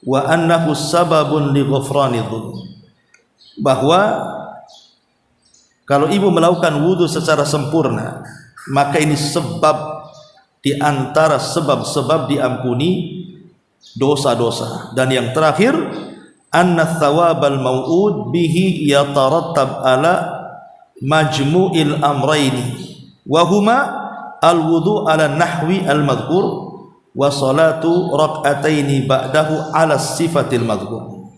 wa annahu sababun li ghufrani dzunub, bahwa kalau ibu melakukan wudu secara sempurna, maka ini sebab di antara sebab-sebab diampuni dosa-dosa. Dan yang terakhir, anna thawabal mau'ud bihi yatarattab ala majmu'il amrayni wa huma al-wudu ala nahwi al-madhkur wa salatu rak'ataini ba'dahu ala sifatil madhkur.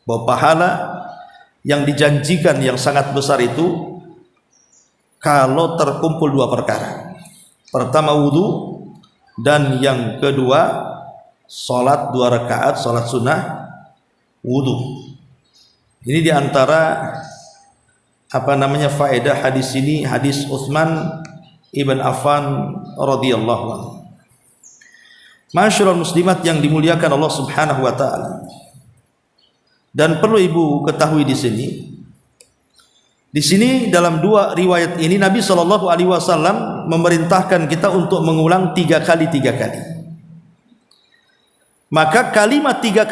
Bahwa pahala yang dijanjikan yang sangat besar itu kalau terkumpul 2 perkara. Pertama wudu, dan yang kedua salat 2 rakaat, salat sunnah wudu. Ini diantara faedah hadis ini, hadis Utsman ibn Affan radhiyallahu anhu. Masyaallah muslimat yang dimuliakan Allah Subhanahu wa taala. Dan perlu ibu ketahui di sini dalam 2 riwayat ini Nabi SAW memerintahkan kita untuk mengulang 3 kali. Maka kalimat 3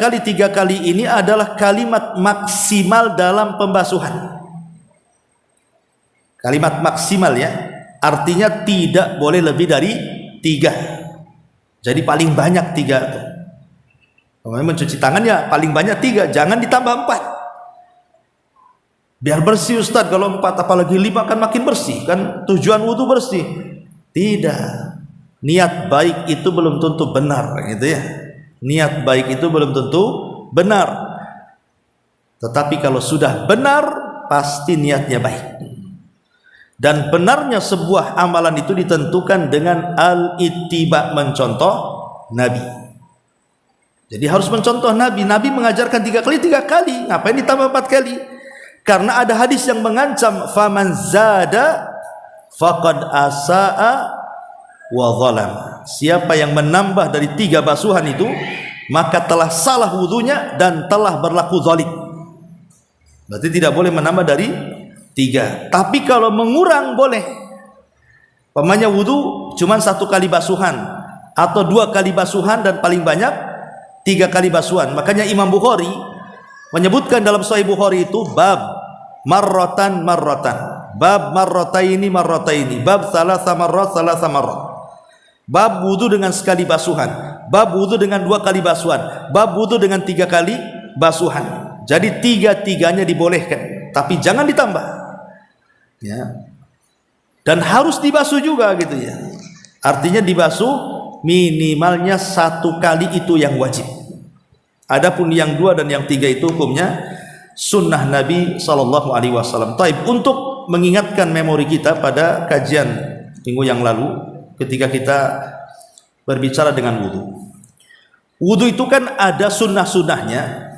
kali ini adalah kalimat maksimal dalam pembasuhan. Kalimat maksimal ya, artinya tidak boleh lebih dari 3. Jadi paling banyak 3 tuh. Kalau mencuci tangan ya paling banyak 3, jangan ditambah 4. Biar bersih Ustaz, kalau 4 apalagi 5 kan makin bersih, kan tujuan wudu bersih. Tidak. Niat baik itu belum tentu benar gitu ya. Niat baik itu belum tentu benar. Tetapi kalau sudah benar, pasti niatnya baik. Dan benarnya sebuah amalan itu ditentukan dengan al-ittiba, mencontoh Nabi. Jadi harus mencontoh Nabi. Nabi mengajarkan 3 kali 3 kali. Ngapain ditambah 4 kali? Karena ada hadis yang mengancam, faman zada faqad asaa wa zalama. Siapa yang menambah dari 3 basuhan itu, maka telah salah wudunya dan telah berlaku zalim. Berarti tidak boleh menambah dari 3. Tapi kalau mengurang boleh. Pamannya wudu cuma 1 kali basuhan atau 2 kali basuhan dan paling banyak 3 kali basuhan. Makanya Imam Bukhari menyebutkan dalam Sahih Bukhari itu bab marratan, bab marrataini, bab salasa marrat, bab wudu dengan sekali basuhan, bab wudu dengan 2 kali basuhan, bab wudu dengan 3 kali basuhan. Jadi 3-3-nya dibolehkan, tapi jangan ditambah. Ya. Dan harus dibasuh juga gitu ya. Artinya dibasuh minimalnya 1 kali, itu yang wajib. Adapun yang 2 dan yang 3 itu hukumnya sunnah Nabi SAW. Taib, untuk mengingatkan memori kita pada kajian minggu yang lalu ketika kita berbicara dengan wudu. Wudu itu kan ada sunnah-sunnahnya,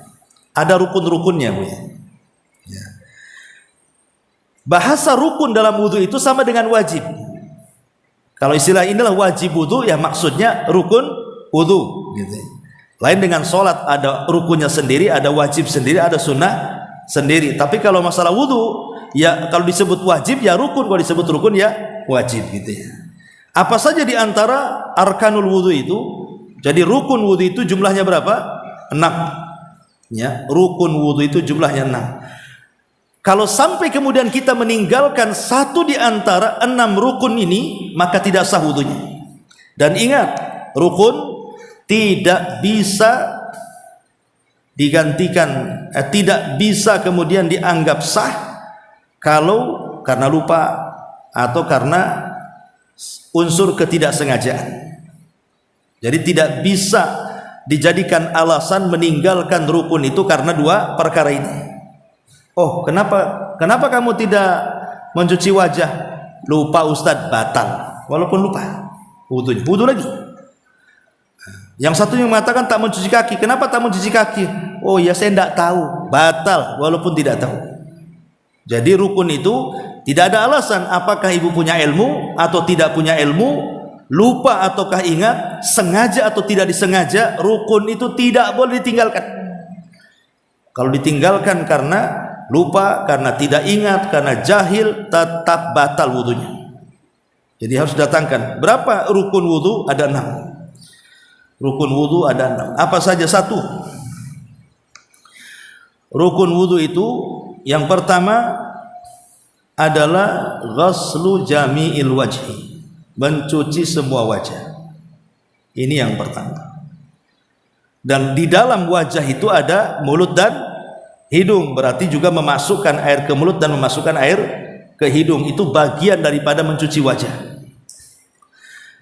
ada rukun-rukunnya, Bu. Ya. Bahasa rukun dalam wudu itu sama dengan wajib. Kalau istilah inilah wajib wudu, ya maksudnya rukun wudu gitu. Lain dengan sholat, ada rukunnya sendiri, ada wajib sendiri, ada sunnah sendiri. Tapi kalau masalah wudu, ya kalau disebut wajib ya rukun, kalau disebut rukun ya wajib gitu ya. Apa saja di antara arkanul wudu itu? Jadi rukun wudu itu jumlahnya berapa? 6. Ya, rukun wudu itu jumlahnya 6. Kalau sampai kemudian kita meninggalkan 1 di antara 6 rukun ini, maka tidak sah wudunya. Dan ingat, rukun tidak bisa digantikan, tidak bisa kemudian dianggap sah kalau karena lupa atau karena unsur ketidaksengajaan. Jadi tidak bisa dijadikan alasan meninggalkan rukun itu karena 2 perkara ini. Oh, kenapa kamu tidak mencuci wajah? Lupa Ustadz, batal. Walaupun lupa, wudu lagi. Yang satunya mengatakan tak mencuci kaki. Kenapa tak mencuci kaki? Oh ya, saya tidak tahu. Batal walaupun tidak tahu. Jadi rukun itu tidak ada alasan apakah ibu punya ilmu atau tidak punya ilmu, lupa ataukah ingat, sengaja atau tidak disengaja, rukun itu tidak boleh ditinggalkan. Kalau ditinggalkan karena lupa, karena tidak ingat, karena jahil, tetap batal wudunya. Jadi harus datangkan. Berapa rukun wudu? Ada 6. Rukun wudu ada 6. Apa saja? 1. Rukun wudu itu yang pertama adalah ghaslu jami'il wajhi, mencuci semua wajah. Ini yang pertama. Dan di dalam wajah itu ada mulut dan hidung, berarti juga memasukkan air ke mulut dan memasukkan air ke hidung. Itu bagian daripada mencuci wajah.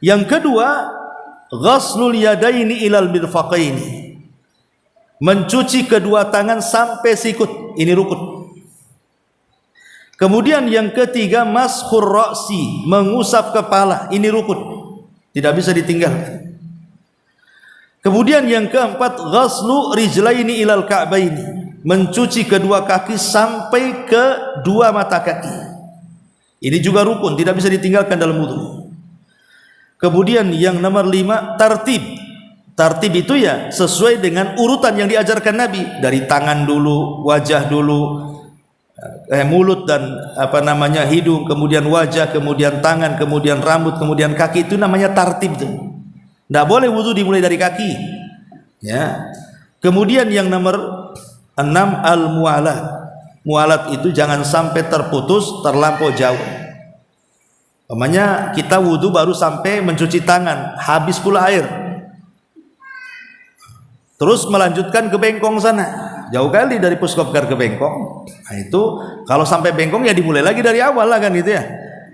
Yang kedua, ghaslul yadaini ilal mirfaqaini, mencuci kedua tangan sampai sikut. Ini rukun. Kemudian yang ketiga, mashur ra'si, mengusap kepala. Ini rukun, tidak bisa ditinggalkan. Kemudian yang keempat, ghaslu rijlaini ilal ka'baini, mencuci kedua kaki sampai ke 2 mata kaki. Ini juga rukun, tidak bisa ditinggalkan dalam wudu. Kemudian yang nomor 5, tartib. Tartib itu ya sesuai dengan urutan yang diajarkan Nabi, dari tangan dulu, wajah dulu, mulut dan hidung, kemudian wajah, kemudian tangan, kemudian rambut, kemudian kaki. Itu namanya tartib tuh. Tidak boleh wudu dimulai dari kaki. Ya. Kemudian yang nomor 6, al-mu'alat, Mualat itu jangan sampai terputus terlampau jauh. Umpamanya kita wudu baru sampai mencuci tangan, habis pula air, terus melanjutkan ke bengkong sana, jauh kali dari Puskopkar ke bengkong. Nah itu kalau sampai bengkong ya dimulai lagi dari awal lah kan gitu ya.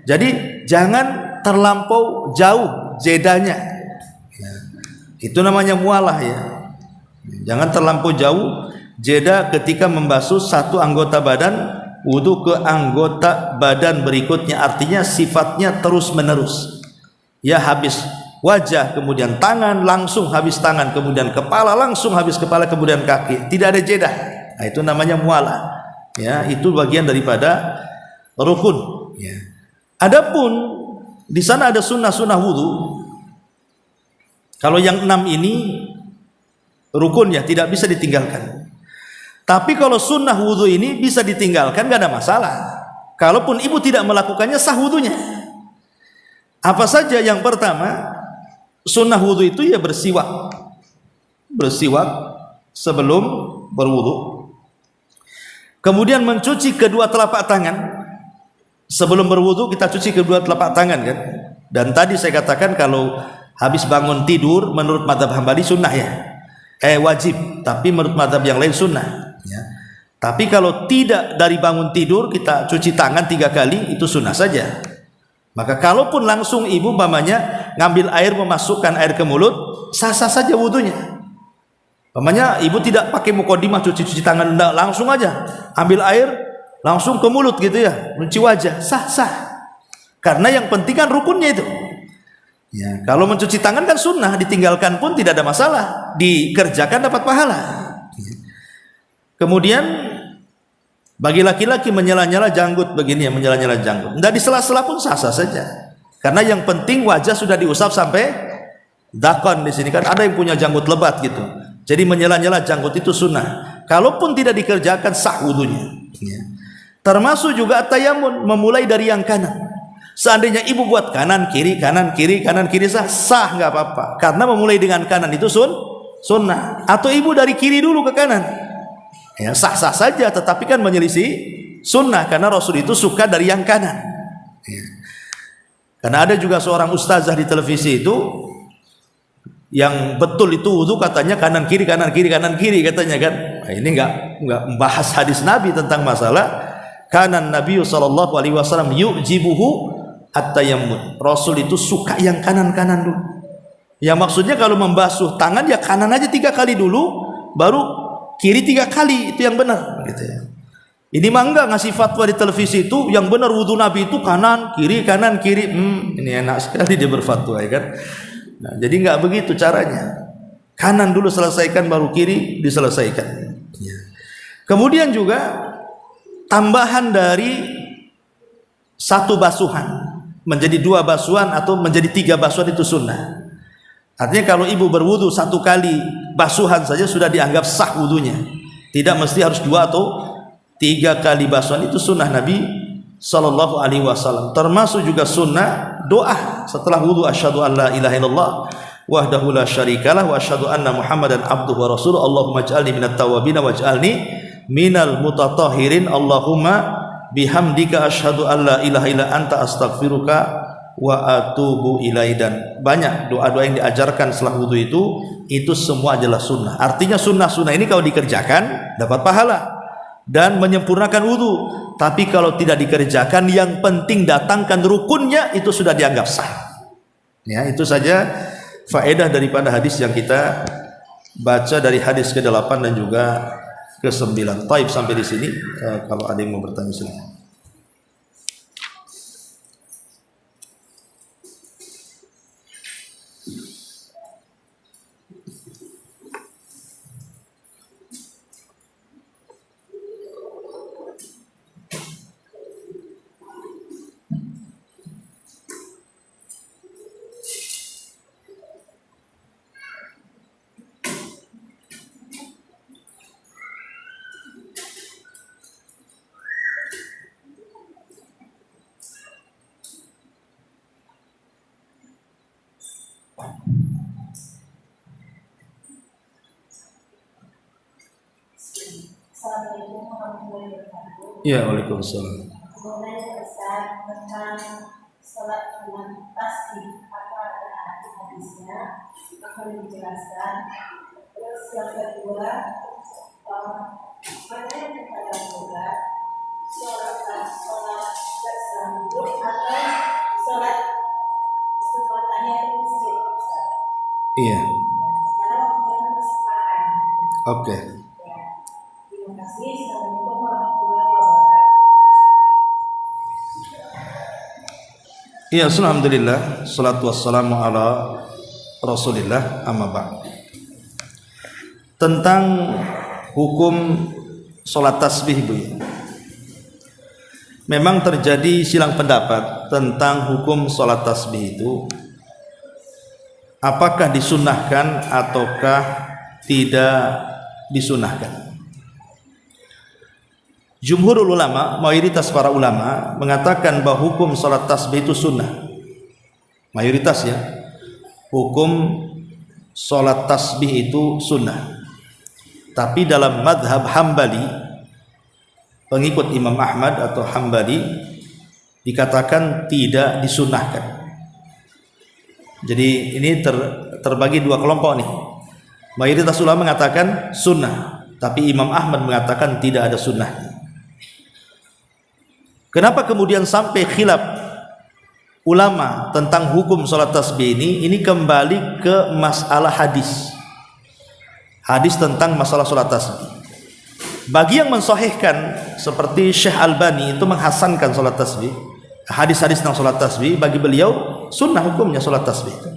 Jadi jangan terlampau jauh jedanya, itu namanya mualah ya. Jangan terlampau jauh jeda ketika membasuh satu anggota badan wudu ke anggota badan berikutnya, artinya sifatnya terus menerus ya, habis wajah kemudian tangan, langsung habis tangan, kemudian kepala, langsung habis kepala, kemudian kaki, tidak ada jeda. Nah itu namanya mualah ya, itu bagian daripada rukun ya. Adapun di sana ada sunnah-sunnah wudu. Kalau yang 6 ini rukun ya, tidak bisa ditinggalkan. Tapi kalau sunnah wudhu ini bisa ditinggalkan, gak ada masalah. Kalaupun ibu tidak melakukannya, sah wudhunya. Apa saja? Yang pertama, sunnah wudhu itu ya bersiwak. Bersiwak sebelum berwudhu. Kemudian mencuci kedua telapak tangan. Sebelum berwudhu kita cuci kedua telapak tangan kan. Dan tadi saya katakan kalau habis bangun tidur menurut mazhab Hambali sunnah ya. Wajib, tapi menurut mazhab yang lain sunnah. Ya. Tapi kalau tidak dari bangun tidur kita cuci tangan 3 kali, itu sunnah saja. Maka kalaupun langsung ibu umpamanya ngambil air, memasukkan air ke mulut, sah-sah saja wudunya. Umpamanya ibu tidak pakai mukodimah cuci tangan, enggak, langsung aja ambil air langsung ke mulut gitu ya, mencuci wajah, sah-sah. Karena yang penting kan rukunnya itu. Ya, kalau mencuci tangan kan sunnah, ditinggalkan pun tidak ada masalah, dikerjakan dapat pahala. Kemudian bagi laki-laki menyela-nyela janggut begini ya, menyela-nyela janggut, tidak di sela-sela pun sah-sah saja. Karena yang penting wajah sudah diusap sampai dakon. Di sini kan ada yang punya janggut lebat gitu. Jadi menyela-nyela janggut itu sunnah. Kalaupun tidak dikerjakan sah wudunya. Ya. Termasuk juga tayamun, memulai dari yang kanan. Seandainya ibu buat kanan kiri kanan kiri kanan kiri sah nggak apa-apa. Karena memulai dengan kanan itu sunnah. Atau ibu dari kiri dulu ke kanan. Ya, sah-sah saja, tetapi kan menyelisih sunnah karena Rasul itu suka dari yang kanan ya. Karena ada juga seorang ustazah di televisi itu yang betul itu wudu katanya kanan kiri kanan kiri kanan kiri katanya kan. Nah, ini enggak membahas hadis Nabi tentang masalah kanan Nabi sallallahu alaihi wasallam yujibuhu at-tayammum. Rasul itu suka yang kanan-kanan dulu. Ya maksudnya kalau membasuh tangan ya kanan aja 3 kali dulu, baru kiri 3 kali, itu yang benar gitu ya. Ini mah enggak ngasih fatwa di televisi itu yang benar wudu Nabi itu kanan kiri kanan kiri. Ini enak sekali dia berfatwa ya kan. Nah, jadi enggak begitu caranya. Kanan dulu selesaikan, baru kiri diselesaikan ya. Kemudian juga tambahan dari 1 basuhan menjadi 2 basuhan atau menjadi 3 basuhan itu sunnah. Artinya kalau ibu berwudu 1 kali basuhan saja sudah dianggap sah wudunya. Tidak mesti harus 2 atau 3 kali basuhan, itu sunnah Nabi sallallahu alaihi wasallam. Termasuk juga sunnah doa setelah wudu, asyhadu an la ilaha illallah wahdahu la syarikalah wa asyhadu anna Muhammadan abduhu wa rasuluh. Allahumma ij'alni minat tawwabin waj'alni minal mutatahhirin. Allahumma bihamdika asyhadu an la ilaha illa anta astaghfiruka wa atubu ilai. Dan banyak doa-doa yang diajarkan setelah wudu itu semua adalah sunnah. Artinya sunnah-sunnah ini kalau dikerjakan dapat pahala dan menyempurnakan wudu. Tapi kalau tidak dikerjakan, yang penting datangkan rukunnya, itu sudah dianggap sah. Ya, itu saja faedah daripada hadis yang kita baca dari hadis ke-8 dan juga ke-9. Taib sampai di sini. Kalau ada yang mau bertanya silakan. Assalamualaikum Iya, waalaikumsalam. Kemudian Ustaz tentang sholat dengan tasbih, apa ada hadisnya akan dijelaskan. Terus yang kedua, mana yang kita lakukan sholat tersebut atau sholat sesuatunya itu masjid. Iya. Karena waktunya bersepakat. Oke. Terima kasih. Assalamualaikum warahmatullahi wabarakatuh. Iya, alhamdulillah, salatu wassalamu ala Rasulillah, amma ba'd. Tentang hukum sholat tasbih, Bu. Memang terjadi silang pendapat tentang hukum sholat tasbih itu, apakah disunnahkan ataukah tidak disunnahkan. Jumhurul ulama, mayoritas para ulama mengatakan bahwa hukum salat tasbih itu sunnah. Mayoritas ya, hukum salat tasbih itu sunnah. Tapi dalam madhab Hambali, pengikut Imam Ahmad atau Hambali, dikatakan tidak disunnahkan. Jadi ini terbagi dua kelompok nih. Mayoritas ulama mengatakan sunnah, tapi Imam Ahmad mengatakan tidak ada sunnahnya. Kenapa kemudian sampai khilaf ulama tentang hukum salat tasbih ini? Ini kembali ke masalah hadis. Hadis tentang masalah salat tasbih. Bagi yang mensahihkan seperti Syekh Albani itu menghasankan salat tasbih, hadis-hadis tentang salat tasbih, bagi beliau sunnah hukumnya salat tasbih itu.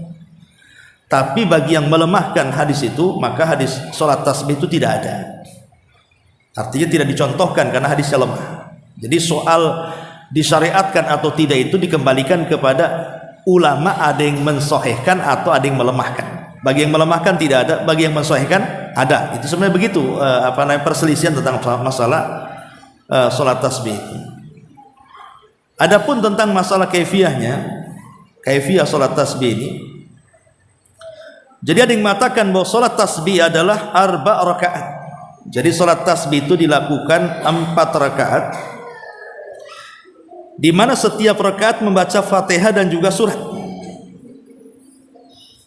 Tapi bagi yang melemahkan hadis itu, maka hadis salat tasbih itu tidak ada. Artinya tidak dicontohkan karena hadisnya lemah. Jadi soal disyariatkan atau tidak itu dikembalikan kepada ulama, ada yang mensahihkan atau ada yang melemahkan. Bagi yang melemahkan tidak ada, bagi yang mensahihkan ada. Itu sebenarnya begitu perselisihan tentang masalah salat tasbih. Adapun tentang masalah kaifiyahnya, kaifiyah salat tasbih ini, jadi ada yang mengatakan bahwa salat tasbih adalah 4 rakaat. Jadi salat tasbih itu dilakukan 4 rakaat, di mana setiap rakaat membaca Fatihah dan juga surat.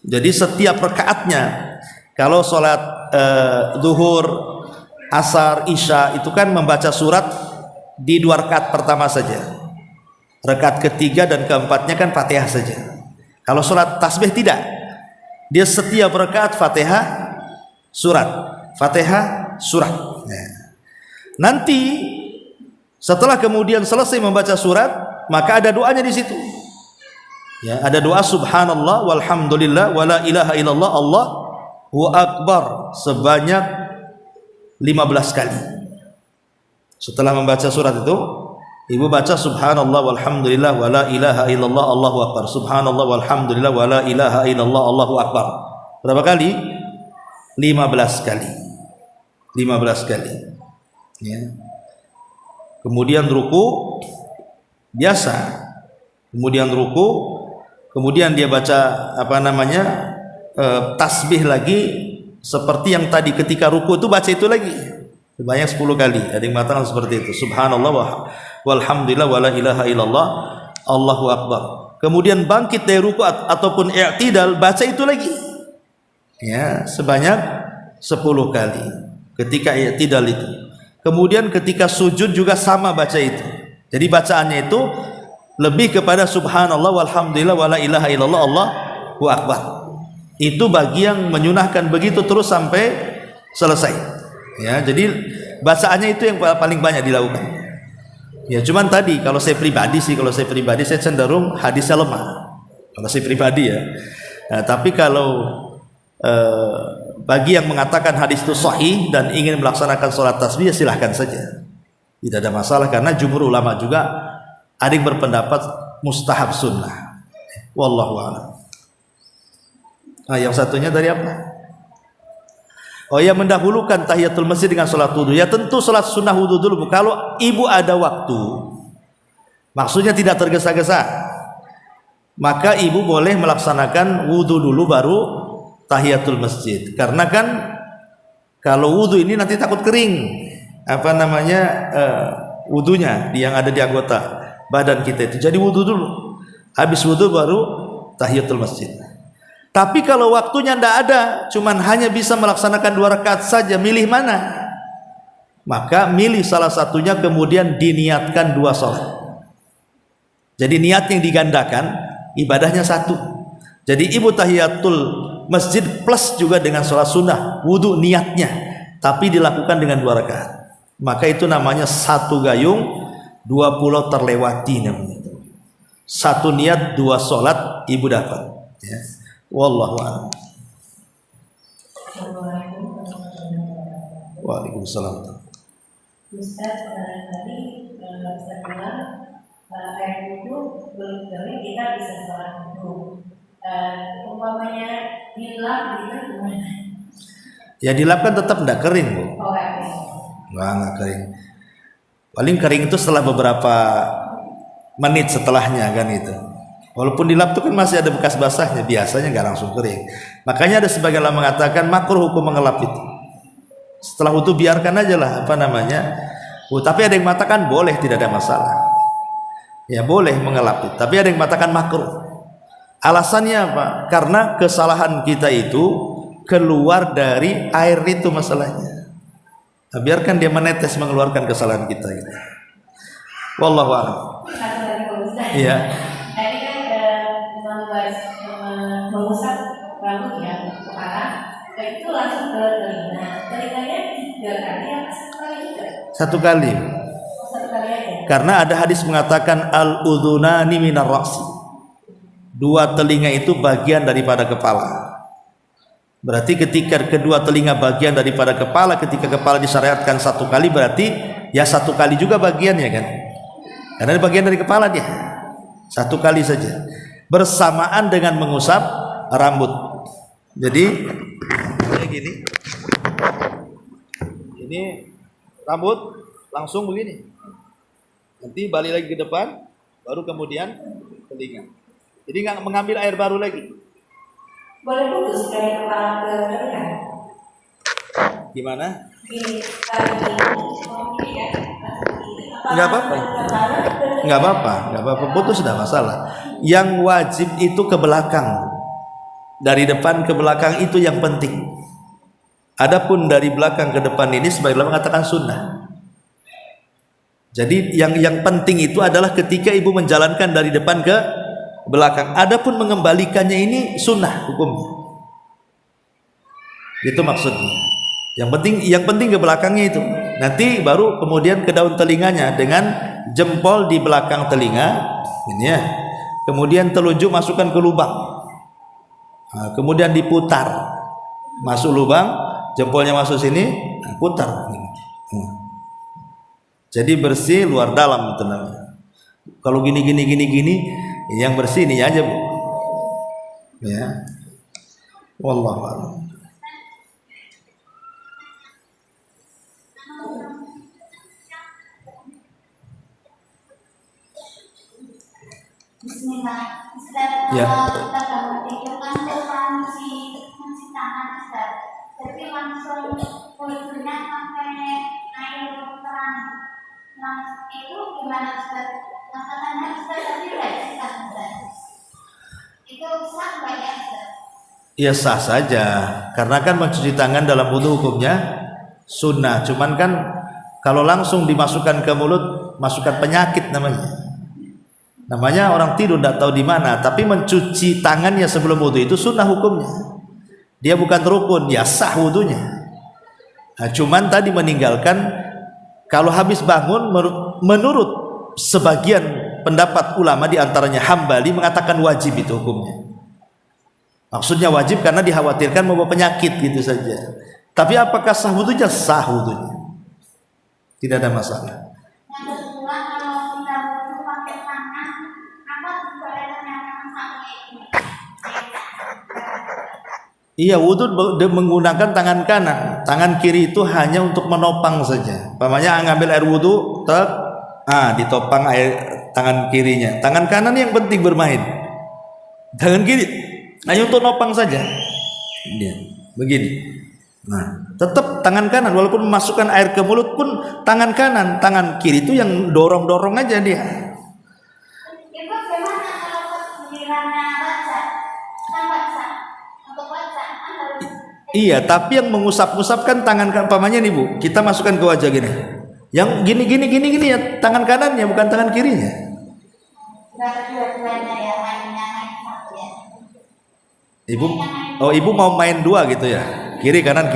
Jadi setiap rakaatnya, kalau salat zuhur, asar, isya itu kan membaca surat di 2 rakaat pertama saja. Rakaat ketiga dan keempatnya kan Fatihah saja. Kalau salat tasbih tidak. Dia setiap rakaat Fatihah, surat. Fatihah, surat. Nanti setelah kemudian selesai membaca surat, maka ada doanya di situ. Ya, ada doa subhanallah walhamdulillah wala ilaha illallah Allahu akbar sebanyak 15 kali. Setelah membaca surat itu, ibu baca subhanallah walhamdulillah wala ilaha illallah Allahu akbar. Subhanallah walhamdulillah wala ilaha illallah Allahu akbar. Berapa kali? 15 kali. 15 kali. Ya. Kemudian ruku biasa, kemudian ruku, kemudian dia baca tasbih lagi seperti yang tadi ketika ruku itu baca itu lagi sebanyak 10 kali. Ada yang mengatakan seperti itu, subhanallah walhamdulillah wala ilaha illallah Allahu akbar. Kemudian bangkit dari ruku ataupun i'tidal, baca itu lagi ya sebanyak 10 kali ketika i'tidal itu. Kemudian ketika sujud juga sama baca itu. Jadi bacaannya itu lebih kepada subhanallah walhamdulillah wala ilaha illallah Allahu akbar. Itu bagi yang menyunahkan begitu terus sampai selesai. Ya, jadi bacaannya itu yang paling banyak dilakukan. Ya, cuman tadi kalau saya pribadi saya cenderung hadisnya lemah. Kalau saya pribadi ya. Nah, tapi kalau bagi yang mengatakan hadis itu sahih dan ingin melaksanakan sholat tasbih, ya silahkan saja, tidak ada masalah, karena jumhur ulama juga ada yang berpendapat mustahab sunnah. Wallahu a'lam. Nah, yang satunya dari apa? Oh ya, mendahulukan tahiyatul masjid dengan sholat wudu. Ya tentu sholat sunnah wudu dulu. Kalau ibu ada waktu, maksudnya tidak tergesa-gesa, maka ibu boleh melaksanakan wudu dulu baru tahiyatul masjid. Karena kan kalau wudu ini nanti takut kering. wudunya yang ada di anggota badan kita itu. Jadi wudu dulu, habis wudu baru tahiyatul masjid. Tapi kalau waktunya tidak ada, cuman hanya bisa melaksanakan 2 rakaat saja, milih mana? Maka milih salah satunya, kemudian diniatkan 2 sholat. Jadi niat yang digandakan, ibadahnya 1. Jadi ibu tahiyatul masjid plus juga dengan sholat sunnah, wudu niatnya, tapi dilakukan dengan 2 rakaat. Maka itu namanya 1 gayung 2 pulau terlewati namanya. 1 niat 2 sholat ibu dapat. Ya. Wallahu a'lam. Waalaikumsalam. Ustaz, tadi Ustaz bilang air wudhu belum kering kita bisa sholat wudhu. Umpamanya dilap gitu gimana? Ya dilap kan tetap tidak kering, Bu. Oh, Nggak kering. Paling kering itu setelah beberapa menit setelahnya kan itu. Walaupun dilap itu kan masih ada bekas basahnya, biasanya nggak langsung kering. Makanya ada sebagian ulama mengatakan makruh hukum mengelap itu. Setelah itu biarkan aja lah tapi ada yang mengatakan boleh, tidak ada masalah. Ya boleh mengelap itu. Tapi ada yang mengatakan makruh. Alasannya apa? Karena kesalahan kita itu keluar dari air itu masalahnya. Nah, biarkan dia menetes mengeluarkan kesalahan kita ini. Wallahu a'lam. Iya. Tadi kan mengusap rambut ya, kepala, itu langsung ke telinga. Telinganya 3 kali atau 1 kali juga? 1 kali. 1 kali aja. Karena ada hadis mengatakan al-udhunani minar ra'si. 2 telinga itu bagian daripada kepala. Berarti ketika kedua telinga bagian daripada kepala, ketika kepala disyariatkan 1 kali, berarti ya 1 kali juga bagiannya kan? Karena bagian dari kepala dia. 1 kali saja. Bersamaan dengan mengusap rambut. Jadi kayak gini. Ini rambut langsung begini. Nanti balik lagi ke depan, baru kemudian telinga. Jadi nggak mengambil air baru lagi. Boleh putus dari kepala ke telinga? Gimana? Di kali ini ya. Nggak apa-apa. Nggak apa-apa. Putus sudah masalah. Yang wajib itu ke belakang. Dari depan ke belakang itu yang penting. Adapun dari belakang ke depan ini sebagian mengatakan sunnah. Jadi yang penting itu adalah ketika ibu menjalankan dari depan ke belakang. Adapun mengembalikannya ini sunnah hukumnya. Itu maksudnya. Yang penting ke belakangnya itu. Nanti baru kemudian ke daun telinganya dengan jempol di belakang telinga, ini ya. Kemudian telunjuk masukkan ke lubang. Nah, kemudian diputar, masuk lubang, jempolnya masuk sini, putar. Jadi bersih luar dalam itu namanya. Kalau gini, yang bersih ini aja, Bu. Ya. Wallahu a'lam. Bismillah. Ustaz, Ya. kita bangun tidur kan depan si tangan Ustaz. Jadi langsung kulitnya sampai air terang. Nah, itu gimana Ustaz? Masalahnya Ustaz tadi resik Ustaz. Itu sah nggak ya Ustaz? Ya sah saja, karena kan mencuci tangan dalam wudu hukumnya sunnah. Cuman kan kalau langsung dimasukkan ke mulut, masukkan penyakit namanya. Namanya orang tidur tidak tahu di mana, tapi mencuci tangannya sebelum wudu itu sunnah hukumnya. Dia bukan rukun, ya sah wudunya. Nah, cuman tadi meninggalkan kalau habis bangun menurut sebagian pendapat ulama di antaranya Hambali mengatakan wajib itu hukumnya. Maksudnya wajib karena dikhawatirkan membawa penyakit gitu saja. Tapi apakah sah wudunya? Sah wudunya. Tidak ada masalah. Iya, wudhu menggunakan tangan kanan. Tangan kiri itu hanya untuk menopang saja. Pamannya ngambil air wudhu, ditopang air tangan kirinya. Tangan kanan yang penting bermain. Tangan kiri hanya untuk nopang saja. Dia begini. Nah, tetap tangan kanan walaupun memasukkan air ke mulut pun tangan kanan, tangan kiri itu yang dorong-dorong aja dia. Ibu gimana kalau gilirannya baca? Kan baca. Untuk baca kan harus Iya, tapi yang mengusap-usapkan tangan pamannya nih Bu, kita masukkan ke wajah gini. Yang gini ya, tangan kanannya bukan tangan kirinya. enggak dua-duanya ya, mainnya main satu ya. Ibu mau main dua gitu ya? Kiri kanan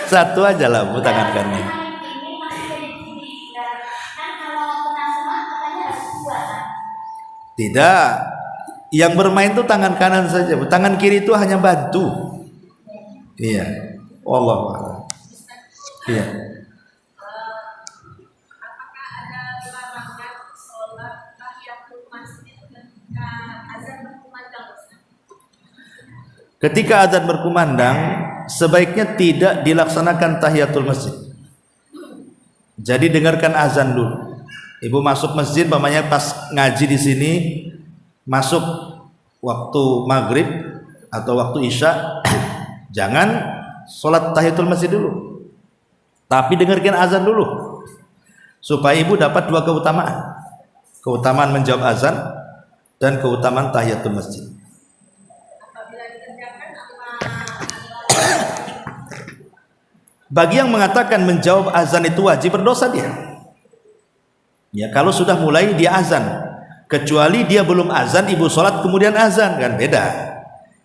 satu aja lah Bu tangan kanan. Ini masih jadi gini. Kan kalau kena semua katanya harus dua kan? Tidak, yang bermain itu tangan kanan saja Bu. Tangan kiri itu hanya bantu. Iya, Allah. Iya. Apakah ada larangan sholat tahiyatul masjid ketika azan berkumandang? Ketika azan berkumandang, sebaiknya tidak dilaksanakan tahiyatul masjid. Jadi dengarkan azan dulu. Ibu masuk masjid, mamanya pas ngaji di sini, masuk waktu maghrib atau waktu isya, jangan sholat tahiyatul masjid dulu. Tapi dengarkan azan dulu, supaya ibu dapat dua keutamaan. Keutamaan menjawab azan dan keutamaan tahiyatul masjid. Bagi yang mengatakan menjawab azan itu wajib, berdosa dia. Ya, kalau sudah mulai dia azan, kecuali dia belum azan, ibu sholat kemudian azan, kan beda.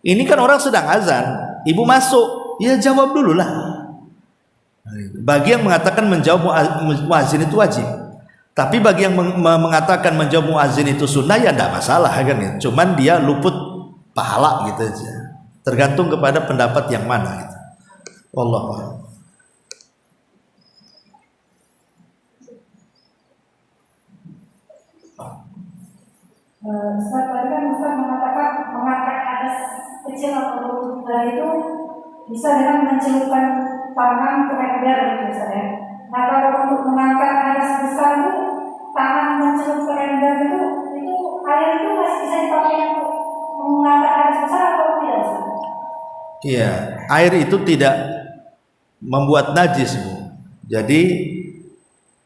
Ini kan orang sedang azan, ibu masuk, ya jawab dulu lah. Bagi yang mengatakan menjawab muazin itu wajib, tapi bagi yang mengatakan menjawab muazin itu sunnah, ya tidak masalah kan ya. Cuman dia luput pahala gitu aja. Tergantung kepada pendapat yang mana gitu. Wallahu Ustaz tadi kan Ustaz mengatakan mengangkat adas kecil atau besar itu bisa dengan mencelupkan tangan ke ember gitu Ustaz ya. Nah kalau untuk mengangkat adas besar itu tangan mencelup ke ember itu air itu masih bisa dipakai untuk mengangkat adas besar atau tidak Ustaz? Iya, air itu tidak membuat najis Bu. Jadi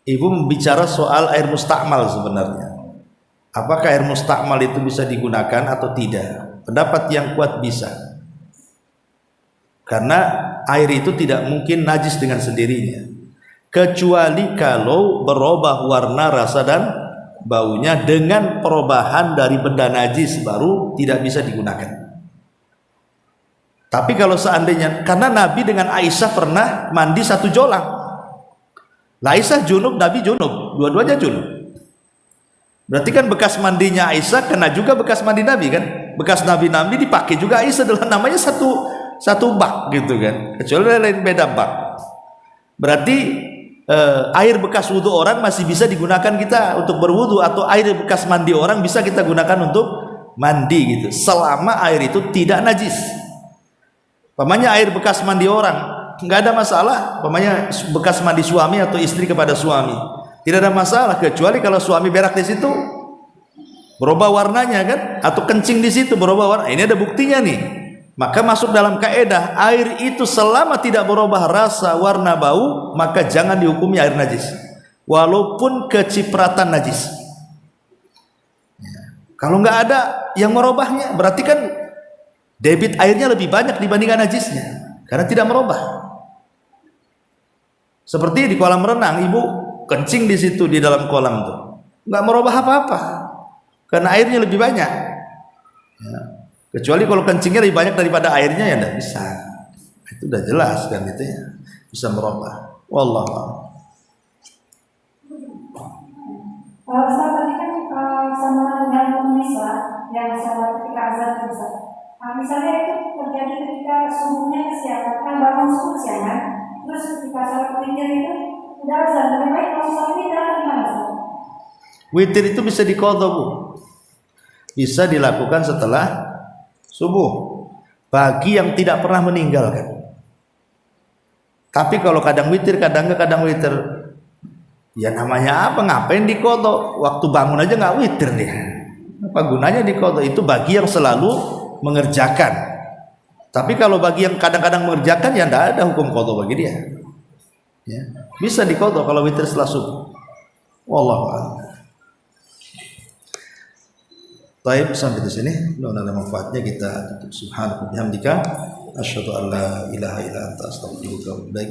ibu bicara soal air mustakmal sebenarnya. Apakah air mustakmal itu bisa digunakan atau tidak? Pendapat yang kuat bisa. Karena air itu tidak mungkin najis dengan sendirinya. Kecuali kalau berubah warna, rasa dan baunya dengan perubahan dari benda najis, baru tidak bisa digunakan. Tapi kalau seandainya, karena Nabi dengan Aisyah pernah mandi satu jolang. Aisyah junub, Nabi junub, dua-duanya junub. Berarti kan bekas mandinya Aisyah kena juga bekas mandi Nabi kan? Bekas Nabi dipakai juga Aisyah, adalah namanya satu bak gitu kan. Kecuali lain beda bak. Berarti air bekas wudhu orang masih bisa digunakan kita untuk berwudhu, atau air bekas mandi orang bisa kita gunakan untuk mandi gitu. Selama air itu tidak najis. Pamanya air bekas mandi orang nggak ada masalah. Pamanya bekas mandi suami atau istri kepada suami, tidak ada masalah, kecuali kalau suami berak di situ berubah warnanya kan, atau kencing di situ berubah warna. Ini ada buktinya nih. Maka masuk dalam kaidah air itu selama tidak berubah rasa, warna, bau, maka jangan dihukumi air najis, walaupun kecipratan najis. Kalau nggak ada yang merubahnya, berarti kan debit airnya lebih banyak dibandingkan najisnya, karena tidak merubah. Seperti di kolam renang, ibu kencing di situ di dalam kolam itu, nggak merubah apa-apa, karena airnya lebih banyak. Ya. Kecuali kalau kencingnya lebih banyak daripada airnya, ya tidak bisa. Itu udah jelas kan gitu ya, bisa merubah. Wallahu. Ustaz tadi kan sama dengan pemirsa yang salah ketika azan bisa. Nah, misalnya itu terjadi ketika subuhnya kesiangan, kan bangun subuh kesiangan, terus ketika salat witir itu udah azan, lebih baik kalau salat witir atau gimana Ustaz? Witir itu bisa diqadha Bu, bisa dilakukan setelah subuh bagi yang tidak pernah meninggalkan. Tapi kalau kadang witir, kadang enggak, kadang witir, ya namanya apa, ngapain diqadha? Waktu bangun aja nggak witir dia, apa gunanya diqadha? Itu bagi yang selalu mengerjakan. Tapi kalau bagi yang kadang-kadang mengerjakan, ya tidak ada hukum qadha bagi dia. Ya. Bisa diqadha kalau witir setelah subuh. Wallahu a'lam. Baik, sampai di sini. Mudah-mudahan ada manfaatnya. Kita tutup. Subhanaka wa bihamdika asyhadu an la ilaha illa anta astaghfiruka wa atubu ilaik.